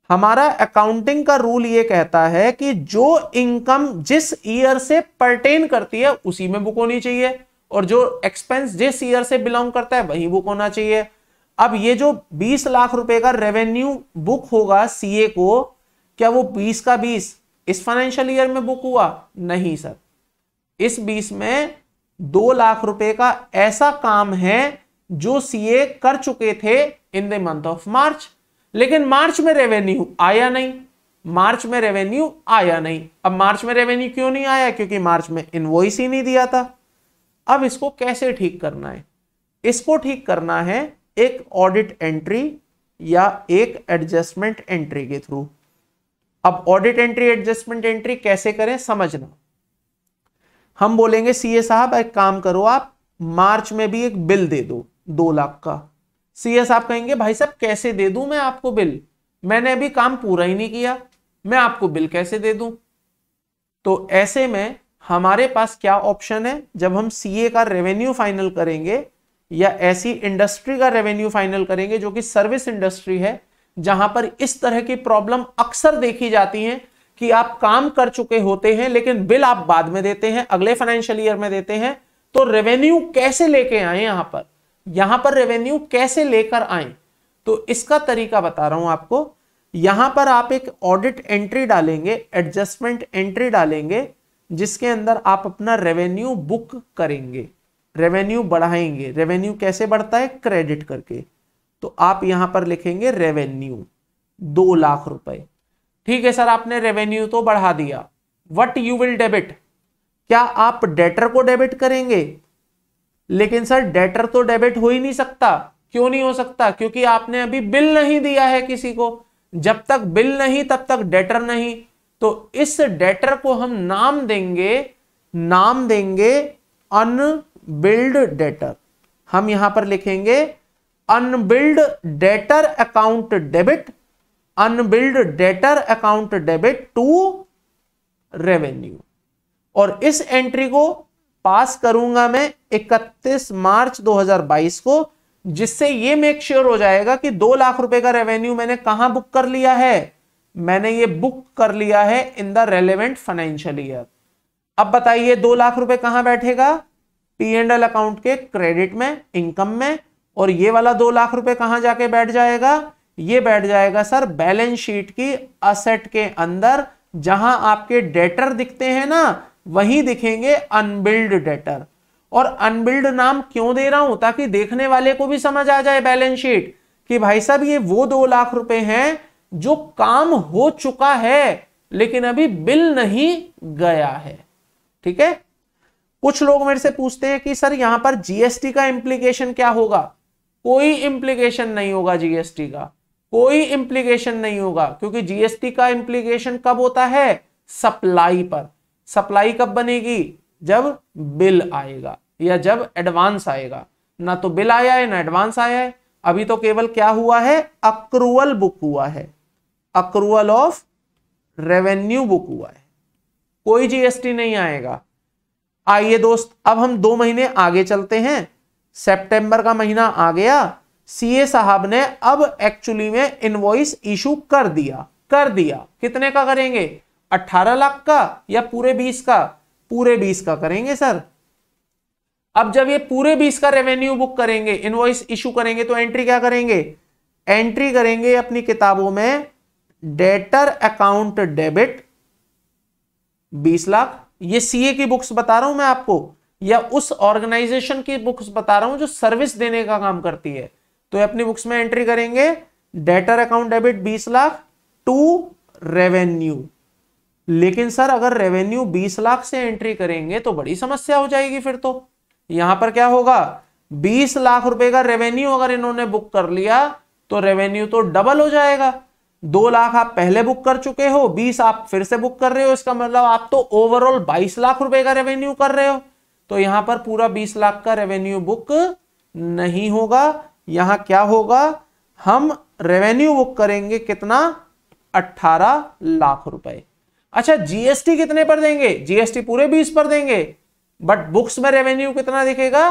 हमारा अकाउंटिंग का रूल ये कहता है कि जो इनकम जिस ईयर से परटेन करती है उसी में बुक होनी चाहिए, और जो एक्सपेंस जिस ईयर से बिलोंग करता है वही बुक होना चाहिए। अब ये जो 20 लाख रुपए का रेवेन्यू बुक होगा सीए को, क्या वो 20 का 20 इस फाइनेंशियल ईयर में बुक हुआ? नहीं सर, इस 20 में 2 लाख रुपए का ऐसा काम है जो सीए कर चुके थे in the month of March, लेकिन मार्च में रेवेन्यू आया नहीं। अब मार्च में रेवेन्यू क्यों नहीं आया? क्योंकि मार्च में इनवॉइस ही नहीं दिया था। अब इसको कैसे ठीक करना है? इसको ठीक करना है एक ऑडिट एंट्री या एक एडजस्टमेंट एंट्री के थ्रू। अब ऑडिट एंट्री एडजस्टमेंट एंट्री कैसे करें समझना। हम बोलेंगे सीए साहब एक काम करो, आप मार्च में भी एक बिल दे दो 2 लाख का। सीए साहब कहेंगे भाई साहब कैसे दे दूं मैं आपको बिल, मैंने अभी काम पूरा ही नहीं किया, मैं आपको बिल कैसे दे दूं? तो ऐसे में हमारे पास क्या ऑप्शन है? जब हम सीए का रेवेन्यू फाइनल करेंगे या ऐसी इंडस्ट्री का रेवेन्यू फाइनल करेंगे जो कि सर्विस इंडस्ट्री है, जहां पर इस तरह की प्रॉब्लम अक्सर देखी जाती है कि आप काम कर चुके होते हैं लेकिन बिल आप बाद में देते हैं, अगले फाइनेंशियल ईयर में देते हैं, तो रेवेन्यू कैसे लेके आए? यहां पर रेवेन्यू कैसे लेकर आए? तो इसका तरीका बता रहा हूं आपको। यहां पर आप एक ऑडिट एंट्री डालेंगे, एडजस्टमेंट एंट्री डालेंगे, जिसके अंदर आप अपना रेवेन्यू बुक करेंगे, रेवेन्यू बढ़ाएंगे। रेवेन्यू कैसे बढ़ता है? क्रेडिट करके। तो आप यहां पर लिखेंगे रेवेन्यू 2 लाख रुपए। ठीक है सर, आपने रेवेन्यू तो बढ़ा दिया, व्हाट यू विल डेबिट? क्या आप डेटर को डेबिट करेंगे? लेकिन सर डेटर तो डेबिट हो ही नहीं सकता। क्यों नहीं हो सकता? क्योंकि आपने अभी बिल नहीं दिया है किसी को। जब तक बिल नहीं तब तक डेटर नहीं। तो इस डेटर को हम नाम देंगे अनबिल्ड डेटर। हम यहां पर लिखेंगे unbilled debtor account debit, unbilled debtor account debit to revenue. और इस एंट्री को पास करूंगा मैं 31 मार्च 2022 को, जिससे ये मेक श्योर हो जाएगा कि 2 लाख रुपए का रेवेन्यू मैंने कहां बुक कर लिया है? मैंने ये बुक कर लिया है in the relevant financial year. अब बताइए 2 लाख रुपए कहां बैठेगा? P&L अकाउंट के क्रेडिट में, इनकम में। और ये वाला 2 लाख रुपए कहां जाके बैठ जाएगा? ये बैठ जाएगा सर बैलेंस शीट की असेट के अंदर, जहां आपके डेटर दिखते हैं ना, वही दिखेंगे अनबिल्ड डेटर। और अनबिल्ड नाम क्यों दे रहा हूं? ताकि देखने वाले को भी समझ आ जाए बैलेंस शीट कि भाई साहब ये वो 2 लाख रुपए हैं जो काम हो चुका है लेकिन अभी बिल नहीं गया है। ठीक है, कुछ लोग मेरे से पूछते हैं कि सर यहां पर जीएसटी का इंप्लीकेशन क्या होगा। कोई इंप्लीकेशन नहीं होगा जीएसटी का, कोई इंप्लीकेशन नहीं होगा, क्योंकि जीएसटी का इंप्लीकेशन कब होता है, सप्लाई पर। सप्लाई कब बनेगी, जब बिल आएगा या जब एडवांस आएगा। ना तो बिल आया है ना एडवांस आया है, अभी तो केवल क्या हुआ है, अक्रूवल बुक हुआ है, अक्रूवल ऑफ रेवेन्यू बुक हुआ है, कोई जीएसटी नहीं आएगा। आइए दोस्त, अब हम 2 महीने आगे चलते हैं। सितंबर का महीना आ गया, सीए साहब ने अब एक्चुअली में इनवॉइस इशू कर दिया। कितने का करेंगे, 18 लाख का या पूरे 20 का, पूरे 20 का करेंगे सर। अब जब ये पूरे 20 का रेवेन्यू बुक करेंगे, इनवॉइस इशू करेंगे, तो एंट्री क्या करेंगे, एंट्री करेंगे अपनी किताबों में डेटर अकाउंट डेबिट 20 लाख। ये सीए की बुक्स बता रहा हूं मैं आपको, या उस ऑर्गेनाइजेशन की बुक्स बता रहा हूं जो सर्विस देने का काम करती है। तो अपनी बुक्स में एंट्री करेंगे debtor account debit 20 lakh to revenue. लेकिन सर अगर रेवेन्यू 20 लाख से एंट्री करेंगे तो बड़ी समस्या हो जाएगी। फिर तो यहां पर क्या होगा, 20 लाख रुपए का रेवेन्यू अगर इन्होंने बुक कर लिया तो रेवेन्यू तो डबल हो जाएगा। 2 लाख आप पहले बुक कर चुके हो, 20 आप फिर से बुक कर रहे हो, इसका मतलब आप तो ओवरऑल 22 लाख रुपए का रेवेन्यू कर रहे हो। तो यहां पर पूरा 20 लाख का रेवेन्यू बुक नहीं होगा। यहां क्या होगा, हम रेवेन्यू बुक करेंगे कितना, 18 लाख रुपए। अच्छा जीएसटी कितने पर देंगे, जीएसटी पूरे 20 पर देंगे, बट बुक्स में रेवेन्यू कितना दिखेगा,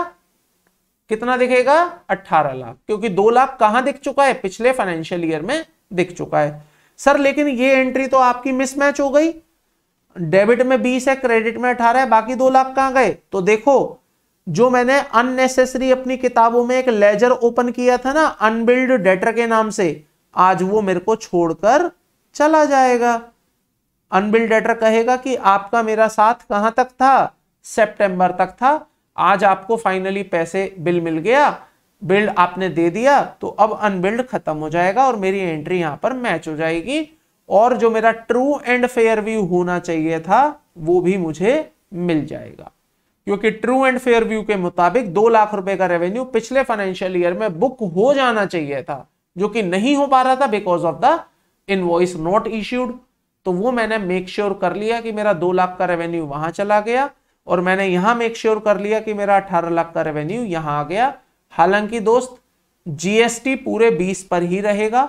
18 लाख, क्योंकि 2 लाख कहां दिख चुका है, पिछले फाइनेंशियल ईयर में दिख चुका है। सर लेकिन ये एंट्री तो आपकी मिसमैच हो गई, डेबिट में 20 है, क्रेडिट में 18 है, बाकी 2 लाख कहां गए। तो देखो जो मैंने अननेसेसरी अपनी किताबों में एक लेजर ओपन किया था ना अनबिल्ड डेटर के नाम से, आज वो मेरे को छोड़कर चला जाएगा। अनबिल्ड डेटर कहेगा कि आपका मेरा साथ कहां तक था, सितंबर तक था, आज आपको फाइनली पैसे बिल मिल गया, बिल्ड आपने दे दिया, तो अब अनबिल्ड खत्म हो जाएगा और मेरी एंट्री यहां पर मैच हो जाएगी, और जो मेरा ट्रू एंड फेयर व्यू होना चाहिए था वो भी मुझे मिल जाएगा। क्योंकि ट्रू एंड फेयर व्यू के मुताबिक 2 लाख रुपए का रेवेन्यू पिछले फाइनेंशियल ईयर में बुक हो जाना चाहिए था, जो कि नहीं हो पा रहा था because of the invoice not issued. तो वो मैंने मेक श्योर कर लिया कि मेरा 2 लाख का रेवेन्यू वहां चला गया, और मैंने यहां मेक श्योर कर लिया कि मेरा 18 लाख का रेवेन्यू यहां आ गया। हालांकि दोस्त जीएसटी पूरे 20 पर ही रहेगा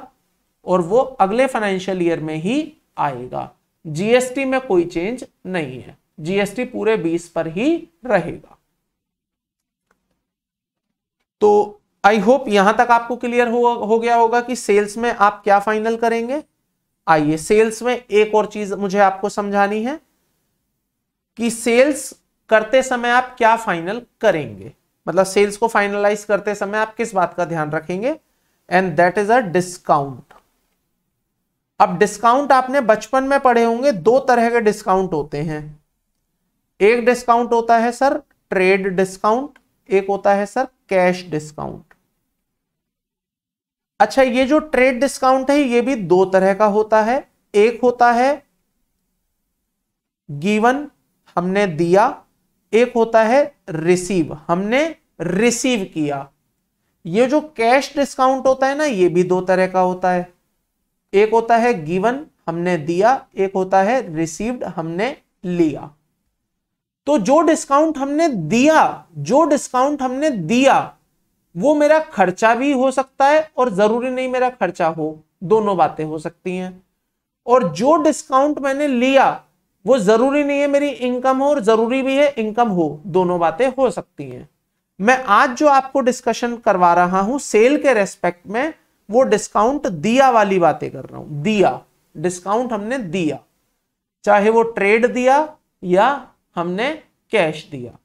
और वो अगले फाइनेंशियल ईयर में ही आएगा। जीएसटी में कोई चेंज नहीं है, जीएसटी पूरे 20 पर ही रहेगा। तो आई होप यहां तक आपको क्लियर हो गया होगा कि सेल्स में आप क्या फाइनल करेंगे। आइए सेल्स में एक और चीज मुझे आपको समझानी है कि सेल्स करते समय आप क्या फाइनल करेंगे, मतलब सेल्स को फाइनलाइज करते समय आप किस बात का ध्यान रखेंगे, and that is a discount. अब डिस्काउंट आपने बचपन में पढ़े होंगे, 2 तरह के डिस्काउंट होते हैं। एक डिस्काउंट होता है सर ट्रेड डिस्काउंट, एक होता है सर कैश डिस्काउंट। अच्छा ये जो ट्रेड डिस्काउंट है ये भी 2 तरह का होता है। एक होता है गिवन, हमने दिया, एक होता है रिसीव, हमने रिसीव किया। ये जो कैश डिस्काउंट होता है ना ये भी 2 तरह का होता है। एक होता है गिवन, हमने दिया, एक होता है रिसीव्ड, हमने लिया। तो जो डिस्काउंट हमने दिया वो मेरा खर्चा भी हो सकता है और जरूरी नहीं मेरा खर्चा हो, दोनों बातें हो सकती हैं। और जो डिस्काउंट मैंने लिया वो जरूरी नहीं है मेरी इनकम हो और जरूरी भी है इनकम हो, दोनों बातें हो सकती हैं। मैं आज जो आपको डिस्कशन करवा रहा हूं सेल के रेस्पेक्ट में, वो डिस्काउंट दिया वाली बातें कर रहा हूं। दिया डिस्काउंट हमने दिया, चाहे वो ट्रेड दिया या हमने कैश दिया।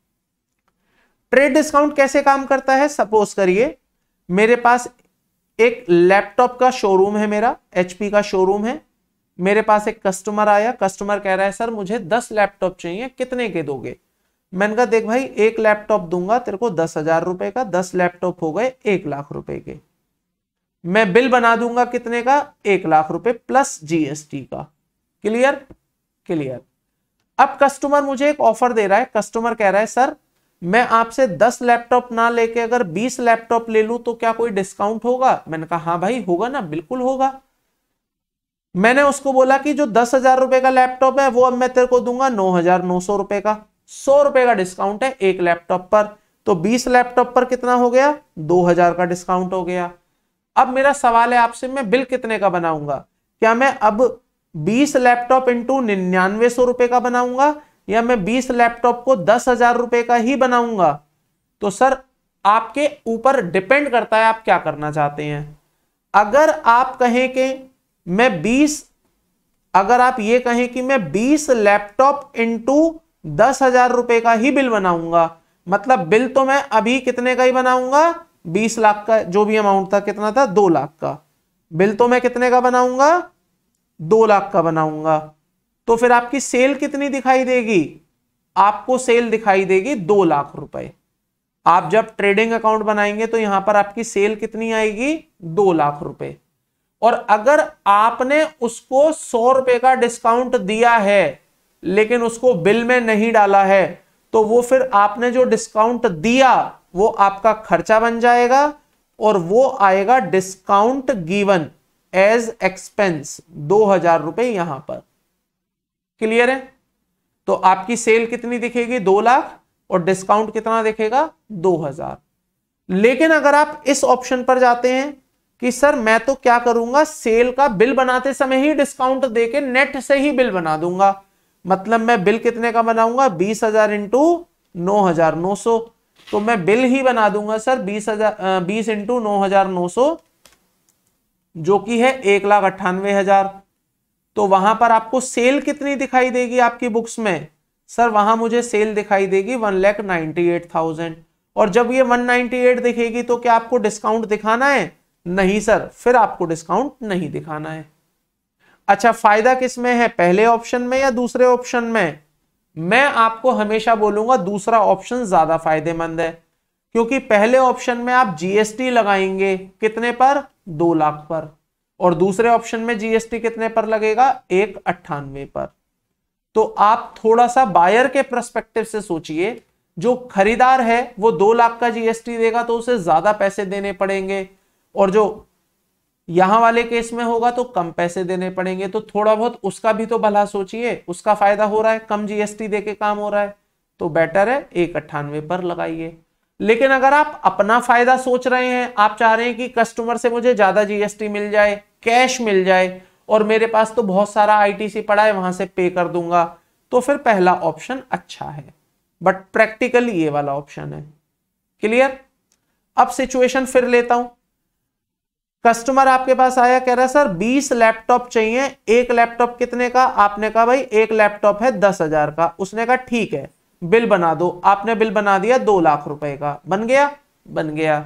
ट्रेड डिस्काउंट कैसे काम करता है, सपोज करिए मेरे पास एक लैपटॉप का शोरूम है, मेरा एचपी का शोरूम है। मेरे पास एक कस्टमर आया, कस्टमर कह रहा है सर मुझे 10 लैपटॉप चाहिए, कितने के दोगे। मैंने कहा देख भाई एक लैपटॉप दूंगा तेरे को 10,000 रुपए का, 10 लैपटॉप हो गए 1 लाख रुपए के। मैं बिल बना दूंगा कितने का, 1 लाख रुपए प्लस जीएसटी का। क्लियर। अब कस्टमर मुझे एक ऑफर दे रहा है, कस्टमर कह रहा है सर मैं आपसे 10 लैपटॉप ना लेके अगर 20 लैपटॉप ले लूं तो क्या कोई डिस्काउंट होगा? मैंने कहा हाँ भाई होगा ना, बिल्कुल होगा। मैंने उसको बोला कि जो 10,000 रुपए का लैपटॉप है वो अब मैं तेरे को दूंगा 9,900 रुपए का, 100 रुपए का डिस्काउंट है एक लैपटॉप पर, तो 20 लैपटॉप पर कितना हो गया? 2,000 का डिस्काउंट हो गया। अब मेरा सवाल है आपसे, मैं बिल कितने का बनाऊंगा? क्या मैं अब 20 लैपटॉप इंटू 9900 रुपए का बनाऊंगा या मैं 20 लैपटॉप को 10,000 रुपए का ही बनाऊंगा? तो सर आपके ऊपर डिपेंड करता है आप क्या करना चाहते हैं। अगर आप कहें कि मैं 20, अगर आप ये कहें कि मैं 20 लैपटॉप इंटू 10,000 रुपए का ही बिल बनाऊंगा, मतलब बिल तो मैं अभी कितने का ही बनाऊंगा? 20 लाख का जो भी अमाउंट था, कितना था? 2 लाख का। बिल तो मैं कितने का बनाऊंगा? 2 लाख का बनाऊंगा। तो फिर आपकी सेल कितनी दिखाई देगी? आपको सेल दिखाई देगी 2 लाख रुपए। आप जब ट्रेडिंग अकाउंट बनाएंगे तो यहां पर आपकी सेल कितनी आएगी? 2 लाख रुपए। और अगर आपने उसको 100 रुपए का डिस्काउंट दिया है लेकिन उसको बिल में नहीं डाला है, तो वो फिर आपने जो डिस्काउंट दिया वो आपका खर्चा बन जाएगा और वो आएगा डिस्काउंट गिवन एज एक्सपेंस 2,000 रुपए यहां पर। क्लियर है? तो आपकी सेल कितनी दिखेगी? 2 लाख और डिस्काउंट कितना दिखेगा? 2,000। लेकिन अगर आप इस ऑप्शन पर जाते हैं कि सर मैं तो क्या करूंगा, सेल का बिल बनाते समय ही डिस्काउंट देके नेट से ही बिल बना दूंगा, मतलब मैं बिल कितने का बनाऊंगा? 20,000 इंटू 9,900, तो मैं बिल ही बना दूंगा सर 20 इंटू 9,900 जो कि है 1,98,000। तो वहां पर आपको सेल कितनी दिखाई देगी आपकी बुक्स में? सर वहां मुझे सेल दिखाई देगी 1,98,000। और जब ये 198 दिखेगी तो क्या आपको डिस्काउंट दिखाना है? नहीं सर, फिर आपको डिस्काउंट नहीं दिखाना है। अच्छा, फायदा किस में है, पहले ऑप्शन में या दूसरे ऑप्शन में? मैं आपको हमेशा बोलूंगा दूसरा ऑप्शन ज्यादा फायदेमंद है, क्योंकि पहले ऑप्शन में आप जीएसटी लगाएंगे कितने पर? 2 लाख पर, और दूसरे ऑप्शन में जीएसटी कितने पर लगेगा? 198 पर। तो आप थोड़ा सा बायर के पर्सपेक्टिव से सोचिए, जो खरीदार है वो 2 लाख का जीएसटी देगा तो उसे ज्यादा पैसे देने पड़ेंगे, और जो यहां वाले केस में होगा तो कम पैसे देने पड़ेंगे। तो थोड़ा बहुत उसका भी तो भला सोचिए, उसका फायदा हो रहा है, कम जीएसटी देके काम हो रहा है, तो बेटर है 198 पर लगाइए। लेकिन अगर आप अपना फायदा सोच रहे हैं, आप चाह रहे हैं कि कस्टमर से मुझे ज्यादा जीएसटी मिल जाए, कैश मिल जाए, और मेरे पास तो बहुत सारा आईटीसी पड़ा है वहां से पे कर दूंगा, तो फिर पहला ऑप्शन अच्छा है, बट प्रैक्टिकली ये वाला ऑप्शन है। क्लियर? अब सिचुएशन फिर लेता हूं। कस्टमर आपके पास आया, कह रहा है सर 20 लैपटॉप चाहिए, एक लैपटॉप कितने का? आपने कहा भाई एक लैपटॉप है 10,000 का। उसने कहा ठीक है बिल बना दो। आपने बिल बना दिया 2 लाख रुपए का। बन गया? बन गया।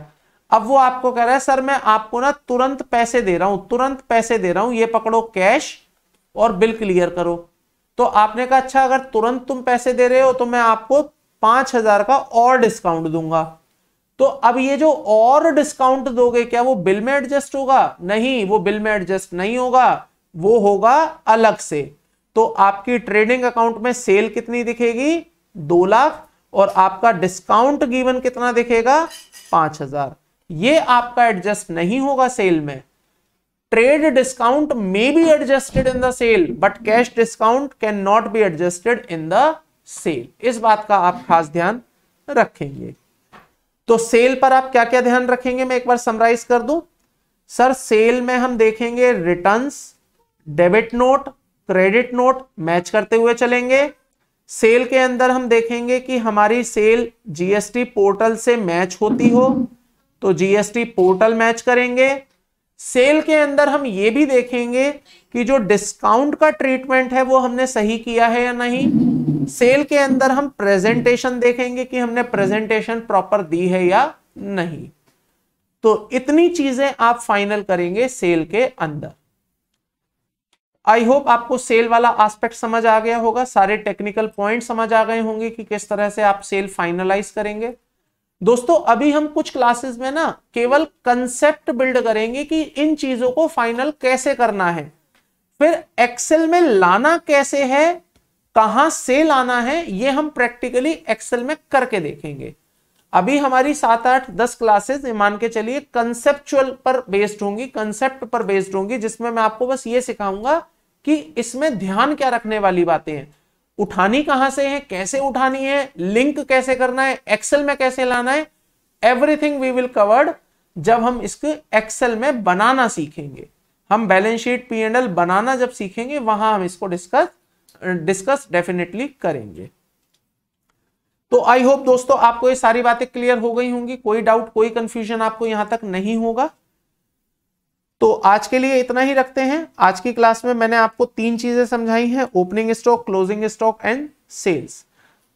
अब वो आपको कह रहा है सर मैं आपको ना तुरंत पैसे दे रहा हूं, तुरंत पैसे दे रहा हूं, ये पकड़ो कैश और बिल क्लियर करो। तो आपने कहा अच्छा अगर तुरंत तुम पैसे दे रहे हो तो मैं आपको 5,000 का और डिस्काउंट दूंगा। तो अब ये जो और डिस्काउंट दोगे क्या वो बिल में एडजस्ट होगा? नहीं, वो बिल में एडजस्ट नहीं होगा, वो होगा अलग से। तो आपकी ट्रेडिंग अकाउंट में सेल कितनी दिखेगी? 2 लाख, और आपका डिस्काउंट गिवन कितना दिखेगा? 5,000। ये आपका एडजस्ट नहीं होगा सेल में। Trade discount may be adjusted in the sale, but cash discount can not be adjusted in the sale. इस बात का आप खास ध्यान रखेंगे। तो सेल पर आप क्या क्या ध्यान रखेंगे, मैं एक बार समराइज कर दूं। सर सेल में हम देखेंगे returns, debit note, credit not match करते हुए चलेंगे। सेल के अंदर हम देखेंगे कि हमारी सेल जीएसटी पोर्टल से मैच होती हो तो जीएसटी पोर्टल मैच करेंगे। सेल के अंदर हम ये भी देखेंगे कि जो डिस्काउंट का ट्रीटमेंट है वो हमने सही किया है या नहीं। सेल के अंदर हम प्रेजेंटेशन देखेंगे कि हमने प्रेजेंटेशन प्रॉपर दी है या नहीं। तो इतनी चीजें आप फाइनल करेंगे सेल के अंदर। आई होप आपको सेल वाला एस्पेक्ट समझ आ गया होगा, सारे टेक्निकल पॉइंट समझ आ गए होंगे कि किस तरह से आप सेल फाइनलाइज करेंगे। दोस्तों अभी हम कुछ क्लासेस में ना केवल कंसेप्ट बिल्ड करेंगे कि इन चीजों को फाइनल कैसे करना है, फिर एक्सेल में लाना कैसे है कहां से लाना है ये हम प्रैक्टिकली एक्सेल में करके देखेंगे। अभी हमारी 7, 8, 10 क्लासेस मान के चलिए कंसेप्चुअल पर बेस्ड होंगी, कंसेप्ट पर बेस्ड होंगी, जिसमें मैं आपको बस ये सिखाऊंगा कि इसमें ध्यान क्या रखने वाली बातें हैं, उठानी कहां से है, कैसे उठानी है, लिंक कैसे करना है, एक्सेल में कैसे लाना है, एवरीथिंग वी विल कवर्ड जब हम इसके एक्सेल में बनाना सीखेंगे। हम बैलेंस शीट P&L बनाना जब सीखेंगे वहां हम इसको डिस्कस डेफिनेटली करेंगे। तो आई होप दोस्तों आपको ये सारी बातें क्लियर हो गई होंगी, कोई डाउट कोई कंफ्यूजन आपको यहां तक नहीं होगा। तो आज के लिए इतना ही रखते हैं। आज की क्लास में मैंने आपको 3 चीजें समझाई हैं, opening stock, closing stock and sales.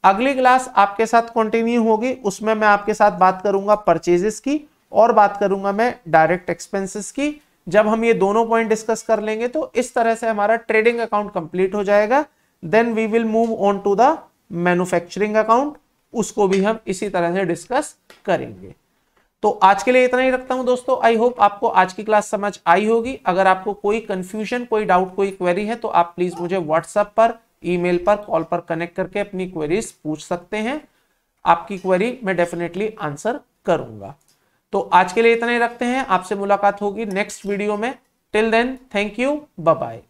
अगली क्लास आपके साथ कंटिन्यू होगी, उसमें मैं आपके साथ बात करूंगा परचेजेस की और बात करूंगा मैं डायरेक्ट एक्सपेंसेस की। जब हम ये दोनों पॉइंट डिस्कस कर लेंगे तो इस तरह से हमारा ट्रेडिंग अकाउंट कंप्लीट हो जाएगा। Then we will move on to the manufacturing account, उसको भी हम इसी तरह से डिस्कस करेंगे। तो आज के लिए इतना ही रखता हूं दोस्तों। आई होप आपको आज की क्लास समझ आई होगी। अगर आपको कोई कंफ्यूजन, कोई डाउट, कोई क्वेरी है तो आप प्लीज मुझे व्हाट्सएप पर, ईमेल पर, कॉल पर कनेक्ट करके अपनी क्वेरीज पूछ सकते हैं। आपकी क्वेरी मैं डेफिनेटली आंसर करूंगा। तो आज के लिए इतना ही रखते हैं, आपसे मुलाकात होगी नेक्स्ट वीडियो में। Till then thank you, bye bye.